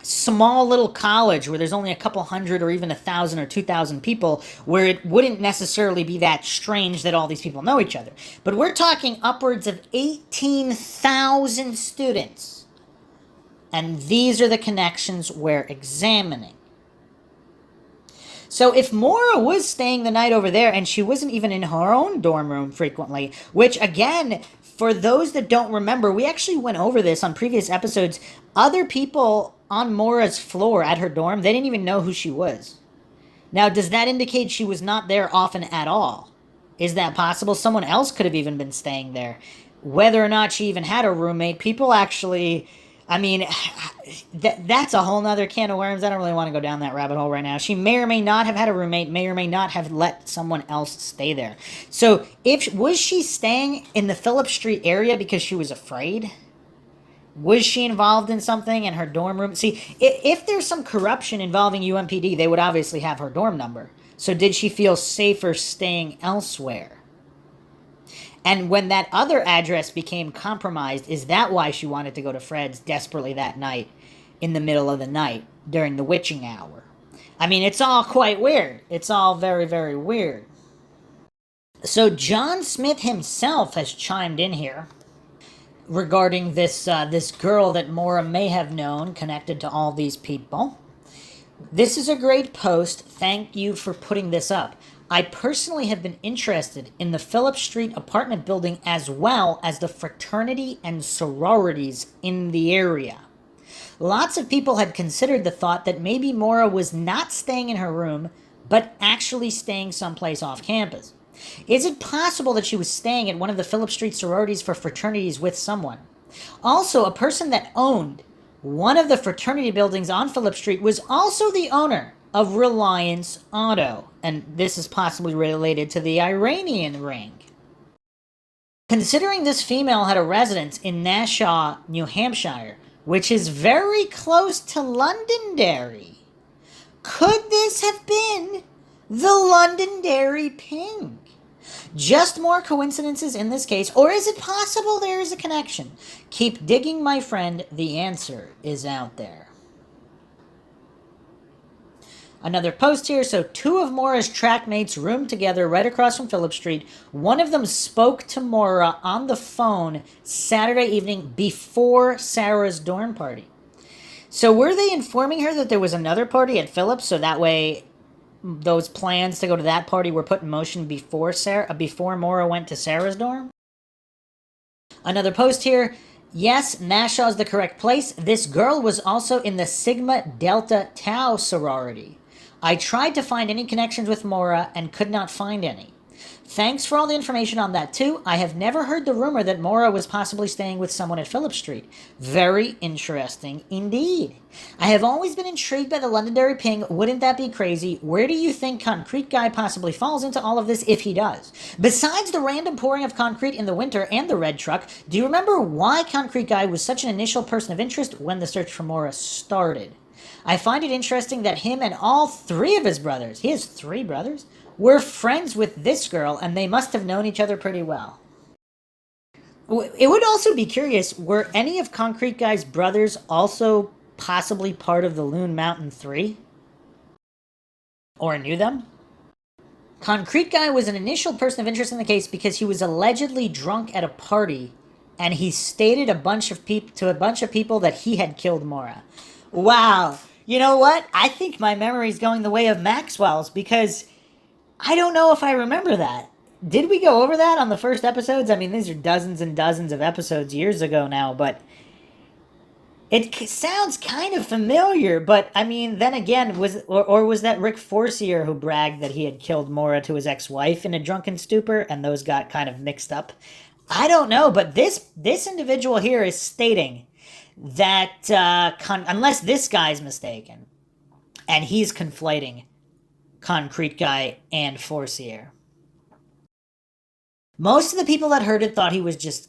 small little college where there's only a couple hundred or even 1,000 or 2,000 people, where it wouldn't necessarily be that strange that all these people know each other. But we're talking upwards of 18,000 students. And these are the connections we're examining. So if Maura was staying the night over there, and she wasn't even in her own dorm room frequently, which again, for those that don't remember, we actually went over this on previous episodes. Other people on Maura's floor at her dorm, they didn't even know who she was. Now, does that indicate she was not there often at all? Is that possible? Someone else could have even been staying there. Whether or not she even had a roommate, people actually, I mean, that's a whole nother can of worms. I don't really want to go down that rabbit hole right now. She may or may not have had a roommate, may or may not have let someone else stay there. So, was she staying in the Phillips Street area because she was afraid? Was she involved in something in her dorm room? See, if there's some corruption involving UMPD, they would obviously have her dorm number. So did she feel safer staying elsewhere? And when that other address became compromised, is that why she wanted to go to Fred's desperately that night, in the middle of the night, during the witching hour? I mean, it's all quite weird. It's all very, very weird. So John Smith himself has chimed in here regarding this girl that Maura may have known connected to all these people. This is a great post. Thank you for putting this up. I personally have been interested in the Phillips Street apartment building as well as the fraternity and sororities in the area. Lots of people had considered the thought that maybe Maura was not staying in her room, but actually staying someplace off campus. Is it possible that she was staying at one of the Phillips Street sororities for fraternities with someone? Also, a person that owned one of the fraternity buildings on Phillips Street was also the owner of Reliance Auto, and this is possibly related to the Iranian ring. Considering this female had a residence in Nashua, New Hampshire, which is very close to Londonderry, could this have been the Londonderry ping? Just more coincidences in this case, or is it possible there is a connection? Keep digging, my friend. The answer is out there. Another post here. So 2 of Maura's trackmates roomed together right across from Phillips Street. One of them spoke to Maura on the phone Saturday evening before Sarah's dorm party. So were they informing her that there was another party at Phillips, so that way those plans to go to that party were put in motion before Maura went to Sarah's dorm? Another post here. Yes, Nashua is the correct place. This girl was also in the Sigma Delta Tau sorority. I tried to find any connections with Maura and could not find any. Thanks for all the information on that too. I have never heard the rumor that Maura was possibly staying with someone at Phillips Street. Very interesting indeed. I have always been intrigued by the Londonderry ping. Wouldn't that be crazy? Where do you think Concrete Guy possibly falls into all of this if he does? Besides the random pouring of concrete in the winter and the red truck, do you remember why Concrete Guy was such an initial person of interest when the search for Maura started? I find it interesting that him and all 3 of his brothers, he has 3 brothers, were friends with this girl, and they must have known each other pretty well. It would also be curious, were any of Concrete Guy's brothers also possibly part of the Loon Mountain 3? Or knew them? Concrete Guy was an initial person of interest in the case because he was allegedly drunk at a party, and he stated to a bunch of people that he had killed Maura. Wow. You know what? I think my memory's going the way of Maxwell's, because I don't know if I remember that. Did we go over that on the first episodes? I mean, these are dozens and dozens of episodes years ago now, but it sounds kind of familiar. But, I mean, then again, was that Rick Forcier who bragged that he had killed Maura to his ex-wife in a drunken stupor, and those got kind of mixed up? I don't know, but this individual here is stating that, unless this guy's mistaken, and he's conflating Concrete Guy and Forcier. Most of the people that heard it thought he was just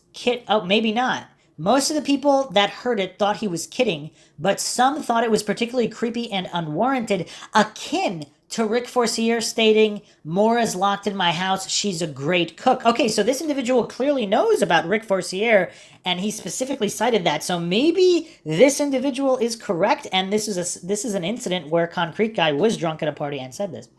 maybe not. Most of the people that heard it thought he was kidding, but some thought it was particularly creepy and unwarranted, akin to Rick Forcier stating, Maura's locked in my house, she's a great cook. Okay, so this individual clearly knows about Rick Forcier, and he specifically cited that. So maybe this individual is correct, and this is an incident where Concrete Guy was drunk at a party and said this.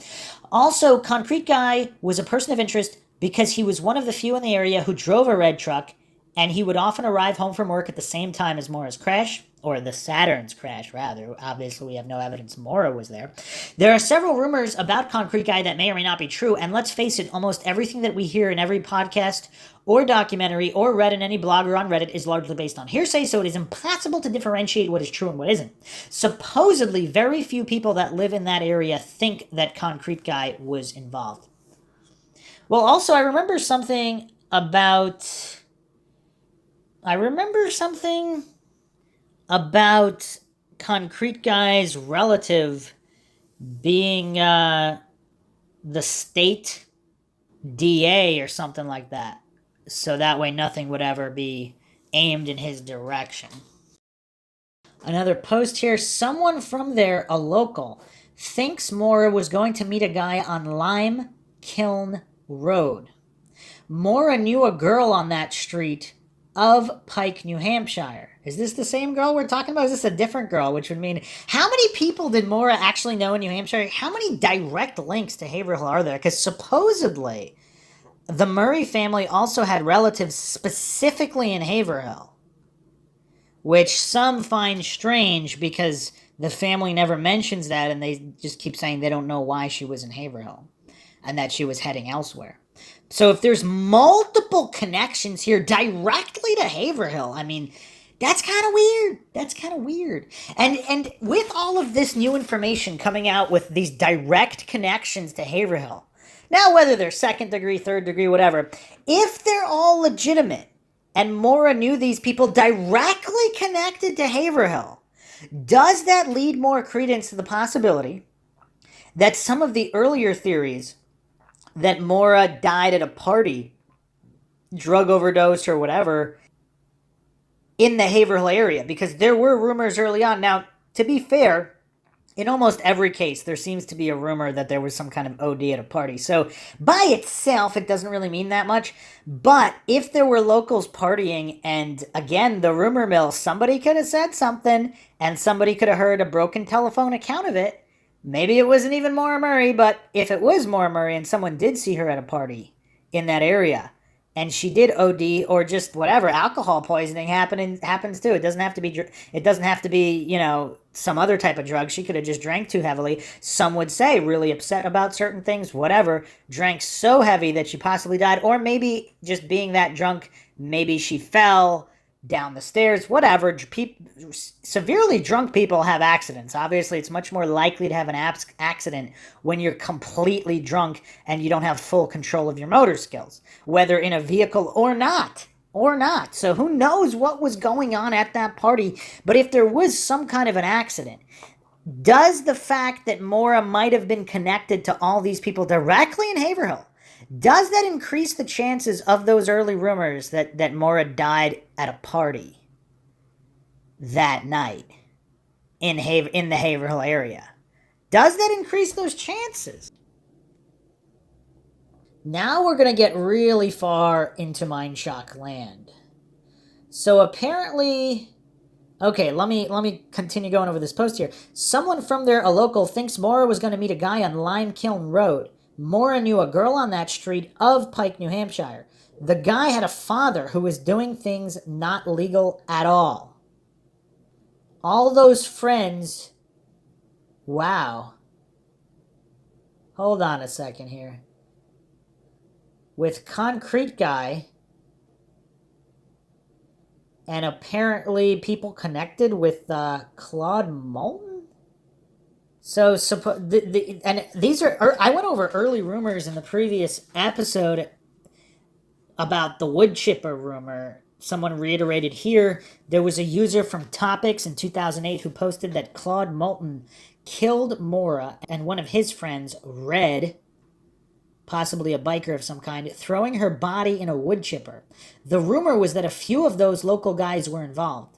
Also, Concrete Guy was a person of interest because he was one of the few in the area who drove a red truck, and he would often arrive home from work at the same time as Maura's crash, or the Saturn's crash, rather. Obviously, we have no evidence Maura was there. There are several rumors about Concrete Guy that may or may not be true, and let's face it, almost everything that we hear in every podcast or documentary or read in any blog or on Reddit is largely based on hearsay, so it is impossible to differentiate what is true and what isn't. Supposedly, very few people that live in that area think that Concrete Guy was involved. Well, also, I remember something about Concrete Guy's relative being the state DA or something like that. So that way nothing would ever be aimed in his direction. Another post here. Someone from there, a local, thinks Maura was going to meet a guy on Lime Kiln Road. Maura knew a girl on that street of Pike, New Hampshire. Is this the same girl we're talking about? Is this a different girl? Which would mean, how many people did Maura actually know in New Hampshire? How many direct links to Haverhill are there? Because supposedly, the Murray family also had relatives specifically in Haverhill, which some find strange because the family never mentions that, and they just keep saying they don't know why she was in Haverhill and that she was heading elsewhere. So if there's multiple connections here directly to Haverhill, I mean, that's kind of weird. And with all of this new information coming out with these direct connections to Haverhill, now whether they're second degree, third degree, whatever, if they're all legitimate and Maura knew these people directly connected to Haverhill, does that lead more credence to the possibility that some of the earlier theories that Maura died at a party drug overdose or whatever in the Haverhill area, because there were rumors early on. Now, to be fair, in almost every case, there seems to be a rumor that there was some kind of OD at a party. So by itself, it doesn't really mean that much. But if there were locals partying, and again, the rumor mill, somebody could have said something, and somebody could have heard a broken telephone account of it. Maybe it wasn't even Maura Murray, but if it was Maura Murray and someone did see her at a party in that area, and she did OD or just whatever, alcohol poisoning happens too. It doesn't have to be. It doesn't have to be, some other type of drug. She could have just drank too heavily. Some would say really upset about certain things, whatever. Drank so heavy that she possibly died, or maybe just being that drunk, maybe she fell down the stairs, whatever. Severely drunk people have accidents. Obviously, it's much more likely to have an accident when you're completely drunk and you don't have full control of your motor skills, whether in a vehicle or not. So who knows what was going on at that party? But if there was some kind of an accident, does the fact that Maura might have been connected to all these people directly in Haverhill, does that increase the chances of those early rumors that Maura died at a party that night in the Haverhill area? Does that increase those chances? Now we're going to get really far into Mindshock land. So apparently, okay, let me continue going over this post here. Someone from there, a local, thinks Maura was going to meet a guy on Lime Kiln Road. Maura knew a girl on that street of Pike, New Hampshire. The guy had a father who was doing things not legal at all. All those friends... Wow. Hold on a second here. With Concrete Guy, and apparently people connected with Claude Moulton. So and these are, I went over early rumors in the previous episode about the wood chipper rumor. Someone reiterated here, there was a user from Topics in 2008 who posted that Claude Moulton killed Maura and one of his friends, Red, possibly a biker of some kind, throwing her body in a wood chipper. The rumor was that a few of those local guys were involved.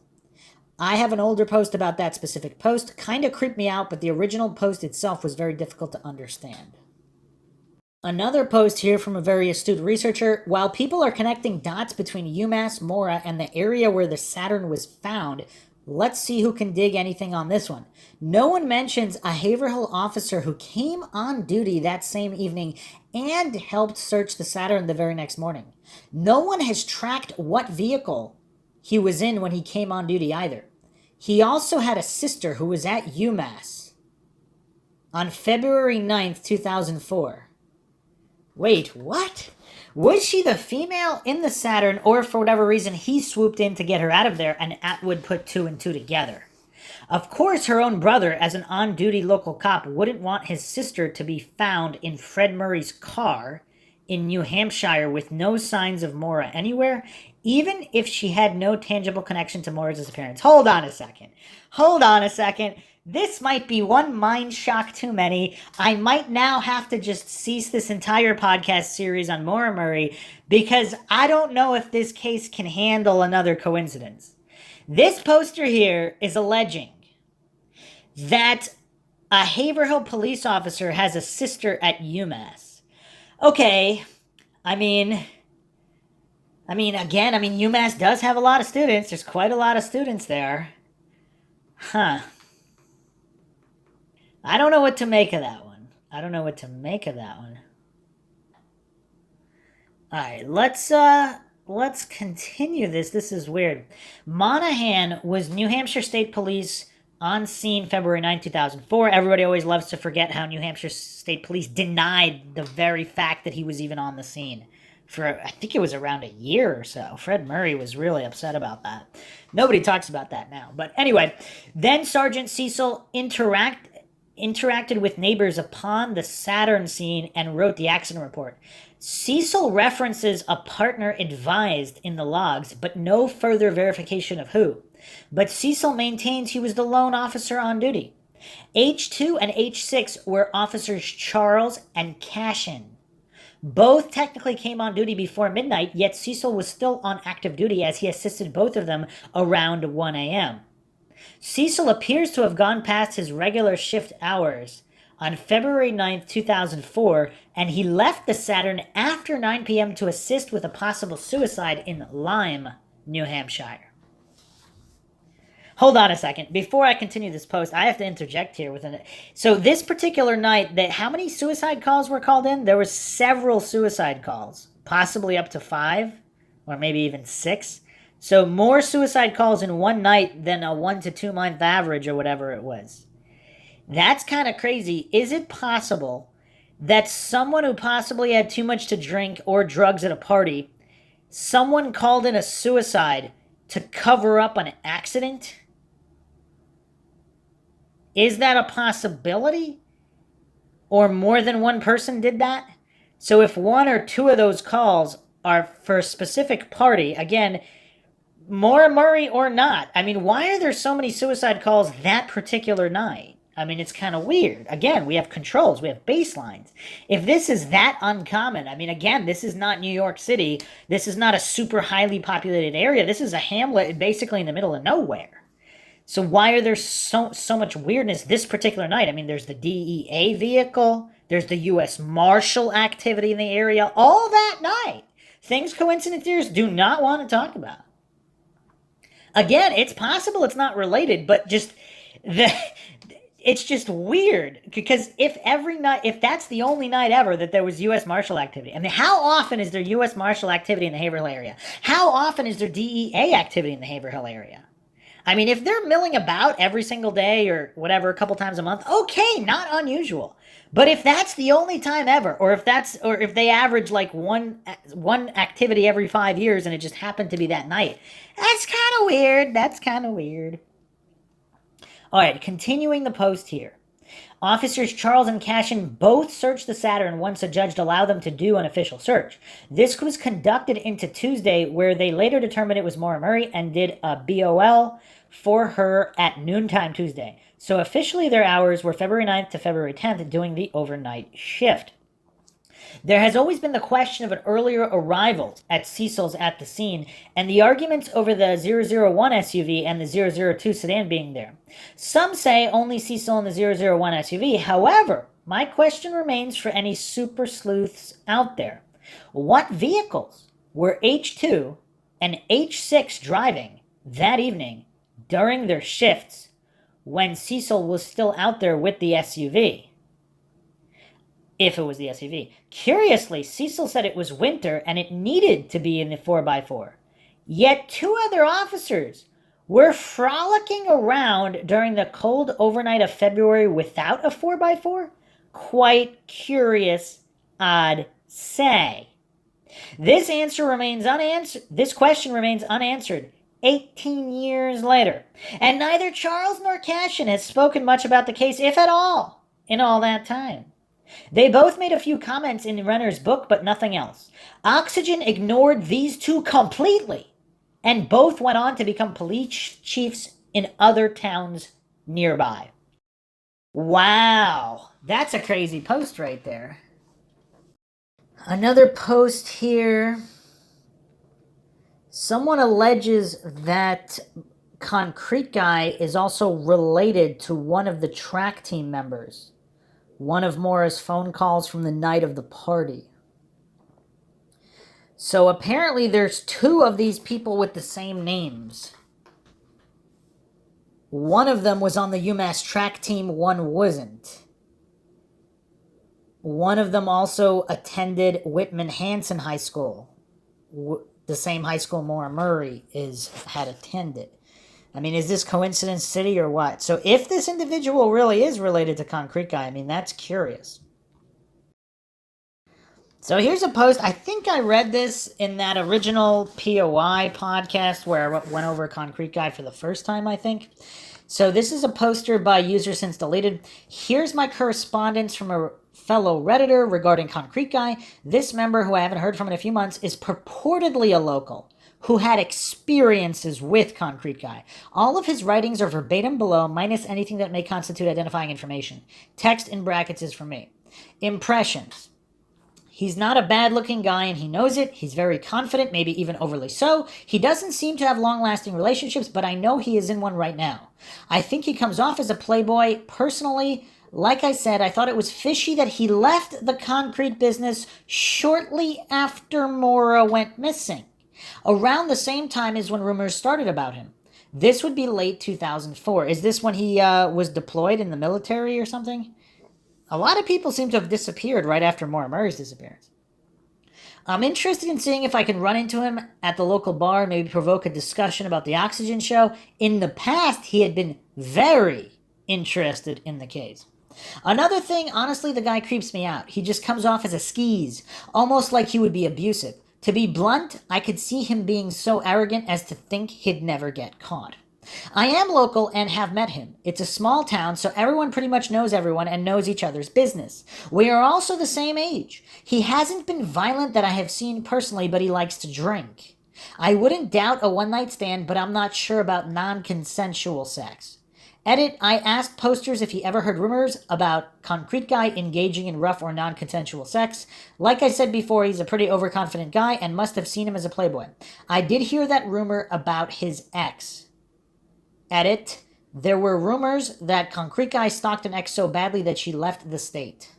I have an older post about that specific post. Kind of creeped me out, but the original post itself was very difficult to understand. Another post here from a very astute researcher. While people are connecting dots between UMass, Maura, and the area where the Saturn was found, let's see who can dig anything on this one. No one mentions a Haverhill officer who came on duty that same evening and helped search the Saturn the very next morning. No one has tracked what vehicle he was in when he came on duty either. He also had a sister who was at UMass on February 9th, 2004. Wait, what? Was she the female in the Saturn, or for whatever reason he swooped in to get her out of there and Atwood put two and two together? Of course, her own brother, as an on-duty local cop, wouldn't want his sister to be found in Fred Murray's car in New Hampshire with no signs of Maura anywhere, even if she had no tangible connection to Maura's disappearance. Hold on a second. This might be one mind shock too many. I might now have to just cease this entire podcast series on Maura Murray because I don't know if this case can handle another coincidence. This poster here is alleging that a Haverhill police officer has a sister at UMass. Okay, I mean, UMass does have a lot of students. There's quite a lot of students there. Huh. I don't know what to make of that one. Alright, let's continue this. This is weird. Monahan was New Hampshire State Police on scene February 9, 2004. Everybody always loves to forget how New Hampshire State Police denied the very fact that he was even on the scene for, I think it was around a year or so. Fred Murray was really upset about that. Nobody talks about that now. But anyway, then Sergeant Cecil interacted with neighbors upon the Saturn scene and wrote the accident report. Cecil references a partner advised in the logs, but no further verification of who. But Cecil maintains he was the lone officer on duty. H2 and H6 were officers Charles and Cashin. Both technically came on duty before midnight, yet Cecil was still on active duty as he assisted both of them around 1 a.m. Cecil appears to have gone past his regular shift hours on February 9th, 2004, and he left the Saturn after 9 p.m. to assist with a possible suicide in Lyme, New Hampshire. Hold on a second. Before I continue this post, I have to interject here with an... So this particular night, how many suicide calls were called in? There were several suicide calls, possibly up to 5, or maybe even 6. So more suicide calls in one night than a 1 to 2 month average or whatever it was. That's kind of crazy. Is it possible that someone who possibly had too much to drink or drugs at a party, someone called in a suicide to cover up an accident? Is that a possibility? Or more than one person did that? So if 1 or 2 of those calls are for a specific party, again, Maura Murray or not, I mean, why are there so many suicide calls that particular night? I mean, it's kind of weird. Again, we have controls, we have baselines. If this is that uncommon, I mean, again, this is not New York City. This is not a super highly populated area. This is a hamlet basically in the middle of nowhere. So why are there so much weirdness this particular night? I mean, there's the DEA vehicle. There's the U.S. Marshal activity in the area. All that night. Things coincidence theorists do not want to talk about. Again, it's possible it's not related, but just it's just weird. Because if that's the only night ever that there was U.S. Marshal activity, I mean, how often is there U.S. Marshal activity in the Haverhill area? How often is there DEA activity in the Haverhill area? I mean, if they're milling about every single day or whatever, a couple times a month, okay, not unusual. But if that's the only time ever, or if they average like one activity every 5 years and it just happened to be that night, that's kind of weird. That's kind of weird. All right, continuing the post here. Officers Charles and Cashin both searched the Saturn once a judge allowed them to do an official search. This was conducted into Tuesday, where they later determined it was Maura Murray and did a BOL for her at noontime Tuesday. So officially their hours were February 9th to February 10th, doing the overnight shift. There has always been the question of an earlier arrival at Cecil's at the scene, and the arguments over the 001 SUV and the 002 sedan being there. Some say only Cecil and the 001 SUV. However, my question remains for any super sleuths out there. What vehicles were H2 and H6 driving that evening during their shifts when Cecil was still out there with the SUV? If it was the SUV. Curiously, Cecil said it was winter and it needed to be in the 4x4. Yet 2 other officers were frolicking around during the cold overnight of February without a 4x4? Quite curious, I'd say. This question remains unanswered 18 years later. And neither Charles nor Cashin has spoken much about the case, if at all, in all that time. They both made a few comments in Renner's book, but nothing else. Oxygen ignored these 2 completely, and both went on to become police chiefs in other towns nearby. Wow, that's a crazy post right there. Another post here. Someone alleges that Concrete Guy is also related to one of the track team members. One of Maura's phone calls from the night of the party. So apparently there's 2 of these people with the same names. One of them was on the UMass track team, one wasn't. One of them also attended Whitman Hanson High School, the same high school Maura Murray had attended. I mean, is this coincidence city or what? So if this individual really is related to Concrete Guy, I mean, that's curious. So here's a post. I think I read this in that original POI podcast where I went over Concrete Guy for the first time, I think. So this is a poster by user since deleted. Here's my correspondence from a fellow Redditor regarding Concrete Guy. This member, who I haven't heard from in a few months, is purportedly a local who had experiences with Concrete Guy. All of his writings are verbatim below, minus anything that may constitute identifying information. Text in brackets is from me. Impressions. He's not a bad-looking guy, and he knows it. He's very confident, maybe even overly so. He doesn't seem to have long-lasting relationships, but I know he is in one right now. I think he comes off as a playboy. Personally, like I said, I thought it was fishy that he left the concrete business shortly after Maura went missing, around the same time as when rumors started about him. This would be late 2004. Is this when he was deployed in the military or something? A lot of people seem to have disappeared right after Maura Murray's disappearance. I'm interested in seeing if I can run into him at the local bar and maybe provoke a discussion about the Oxygen show. In the past, he had been very interested in the case. Another thing, honestly, the guy creeps me out. He just comes off as a skis, almost like he would be abusive. To be blunt, I could see him being so arrogant as to think he'd never get caught. I am local and have met him. It's a small town, so everyone pretty much knows everyone and knows each other's business. We are also the same age. He hasn't been violent that I have seen personally, but he likes to drink. I wouldn't doubt a one-night stand, but I'm not sure about non-consensual sex. Edit, I asked posters if he ever heard rumors about Concrete Guy engaging in rough or non-consensual sex. Like I said before, he's a pretty overconfident guy and must have seen him as a playboy. I did hear that rumor about his ex. Edit, there were rumors that Concrete Guy stalked an ex so badly that she left the state.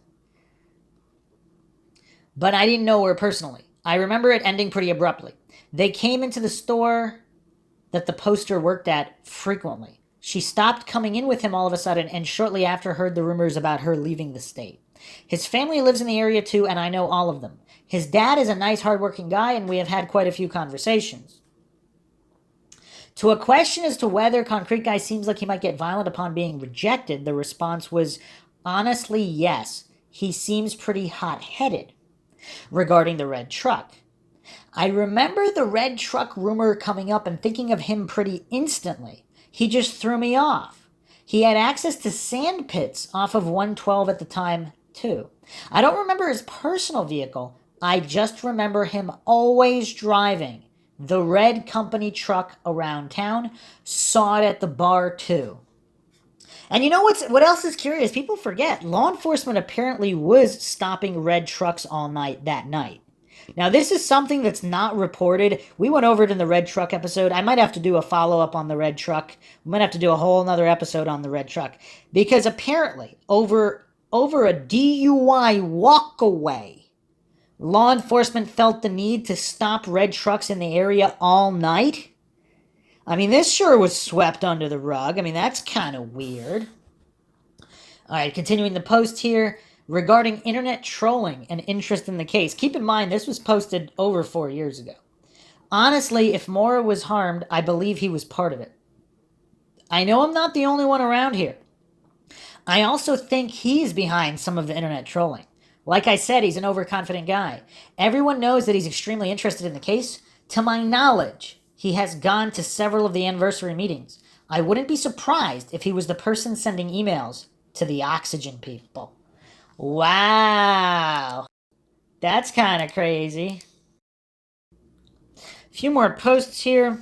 But I didn't know her personally. I remember it ending pretty abruptly. They came into the store that the poster worked at frequently. She stopped coming in with him all of a sudden and shortly after heard the rumors about her leaving the state. His family lives in the area too, and I know all of them. His dad is a nice, hardworking guy, and we have had quite a few conversations. To a question as to whether Concrete Guy seems like he might get violent upon being rejected, the response was, honestly, yes. He seems pretty hot-headed. Regarding the red truck, I remember the red truck rumor coming up and thinking of him pretty instantly. He just threw me off. He had access to sand pits off of 112 at the time, too. I don't remember his personal vehicle. I just remember him always driving the red company truck around town. Saw it at the bar, too. And you know what else is curious? People forget. Law enforcement apparently was stopping red trucks all night that night. Now, this is something that's not reported. We went over it in the red truck episode. I might have to do a follow-up on the red truck. We might have to do a whole nother episode on the red truck. Because apparently, over a DUI walkaway, law enforcement felt the need to stop red trucks in the area all night. I mean, this sure was swept under the rug. I mean, that's kind of weird. All right, continuing the post here. Regarding internet trolling and interest in the case. Keep in mind, this was posted over 4 years ago. Honestly, if Maura was harmed, I believe he was part of it. I know I'm not the only one around here. I also think he's behind some of the internet trolling. Like I said, he's an overconfident guy. Everyone knows that he's extremely interested in the case. To my knowledge, he has gone to several of the anniversary meetings. I wouldn't be surprised if he was the person sending emails to the Oxygen people. Wow. That's kind of crazy. A few more posts here.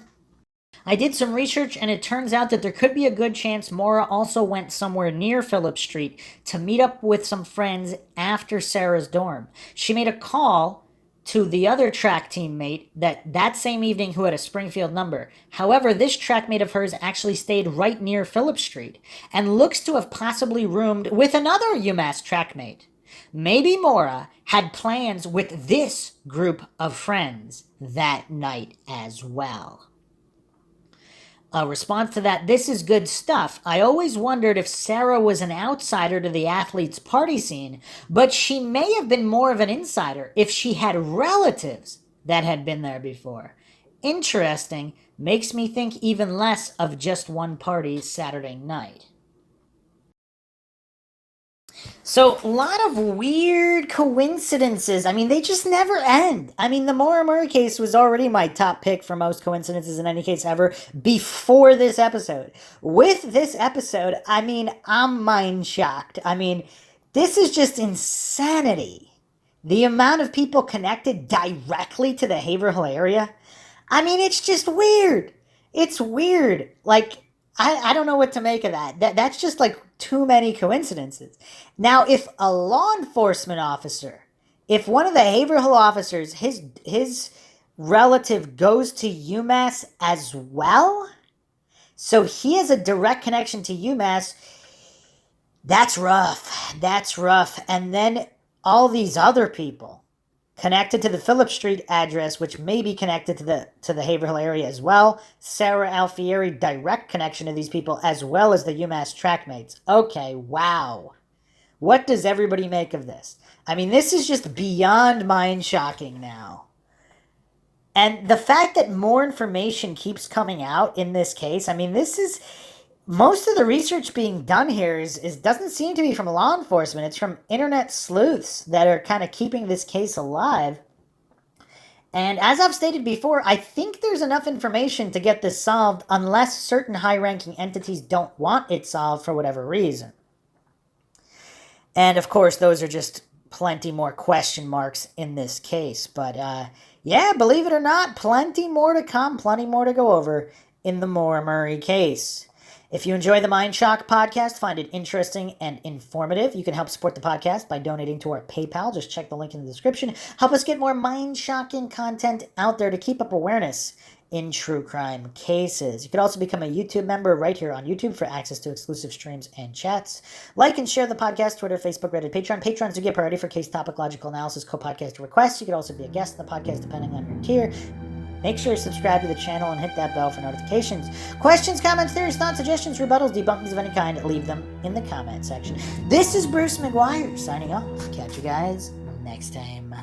I did some research and it turns out that there could be a good chance Maura also went somewhere near Phillips Street to meet up with some friends after Sara's dorm. She made a call to the other track teammate that same evening who had a Springfield number. However, this trackmate of hers actually stayed right near Phillips Street and looks to have possibly roomed with another UMass trackmate. Maybe Maura had plans with this group of friends that night as well. A response to that, this is good stuff. I always wondered if Sara was an outsider to the athletes' party scene, but she may have been more of an insider if she had relatives that had been there before. Interesting, makes me think even less of just one party Saturday night. So, a lot of weird coincidences. I mean, they just never end. I mean, the Maura Murray case was already my top pick for most coincidences in any case ever before this episode. With this episode, I mean, I'm mind-shocked. I mean, this is just insanity. The amount of people connected directly to the Haverhill area. I mean, it's just weird. It's weird. Like, I don't know what to make of that. That's just like too many coincidences. Now, if a law enforcement officer if one of the Haverhill officers, his relative goes to UMass as well, so he has a direct connection to UMass, that's rough. That's rough. And then all these other people connected to the Phillips Street address, which may be connected to the Haverhill area as well. Sara Alfieri, direct connection to these people, as well as the UMass trackmates. Okay, wow. What does everybody make of this? I mean, this is just beyond mind-shocking now. And the fact that more information keeps coming out in this case, I mean, this is... Most of the research being done here doesn't seem to be from law enforcement. It's from internet sleuths that are kind of keeping this case alive. And as I've stated before, I think there's enough information to get this solved unless certain high-ranking entities don't want it solved for whatever reason. And of course, those are just plenty more question marks in this case. But yeah, believe it or not, plenty more to come, plenty more to go over in the Maura Murray case. If you enjoy the Mindshock podcast, find it interesting and informative, you can help support the podcast by donating to our PayPal. Just check the link in the description. Help us get more mind-shocking content out there to keep up awareness in true crime cases. You could also become a YouTube member right here on YouTube for access to exclusive streams and chats. Like and share the podcast, Twitter, Facebook, Reddit, Patreon. Patrons do get priority for case topic, logical analysis, co-podcast requests. You could also be a guest in the podcast depending on your tier. Make sure to subscribe to the channel and hit that bell for notifications. Questions, comments, theories, thoughts, suggestions, rebuttals, debunkings of any kind, leave them in the comment section. This is Bruce McGuire signing off. Catch you guys next time.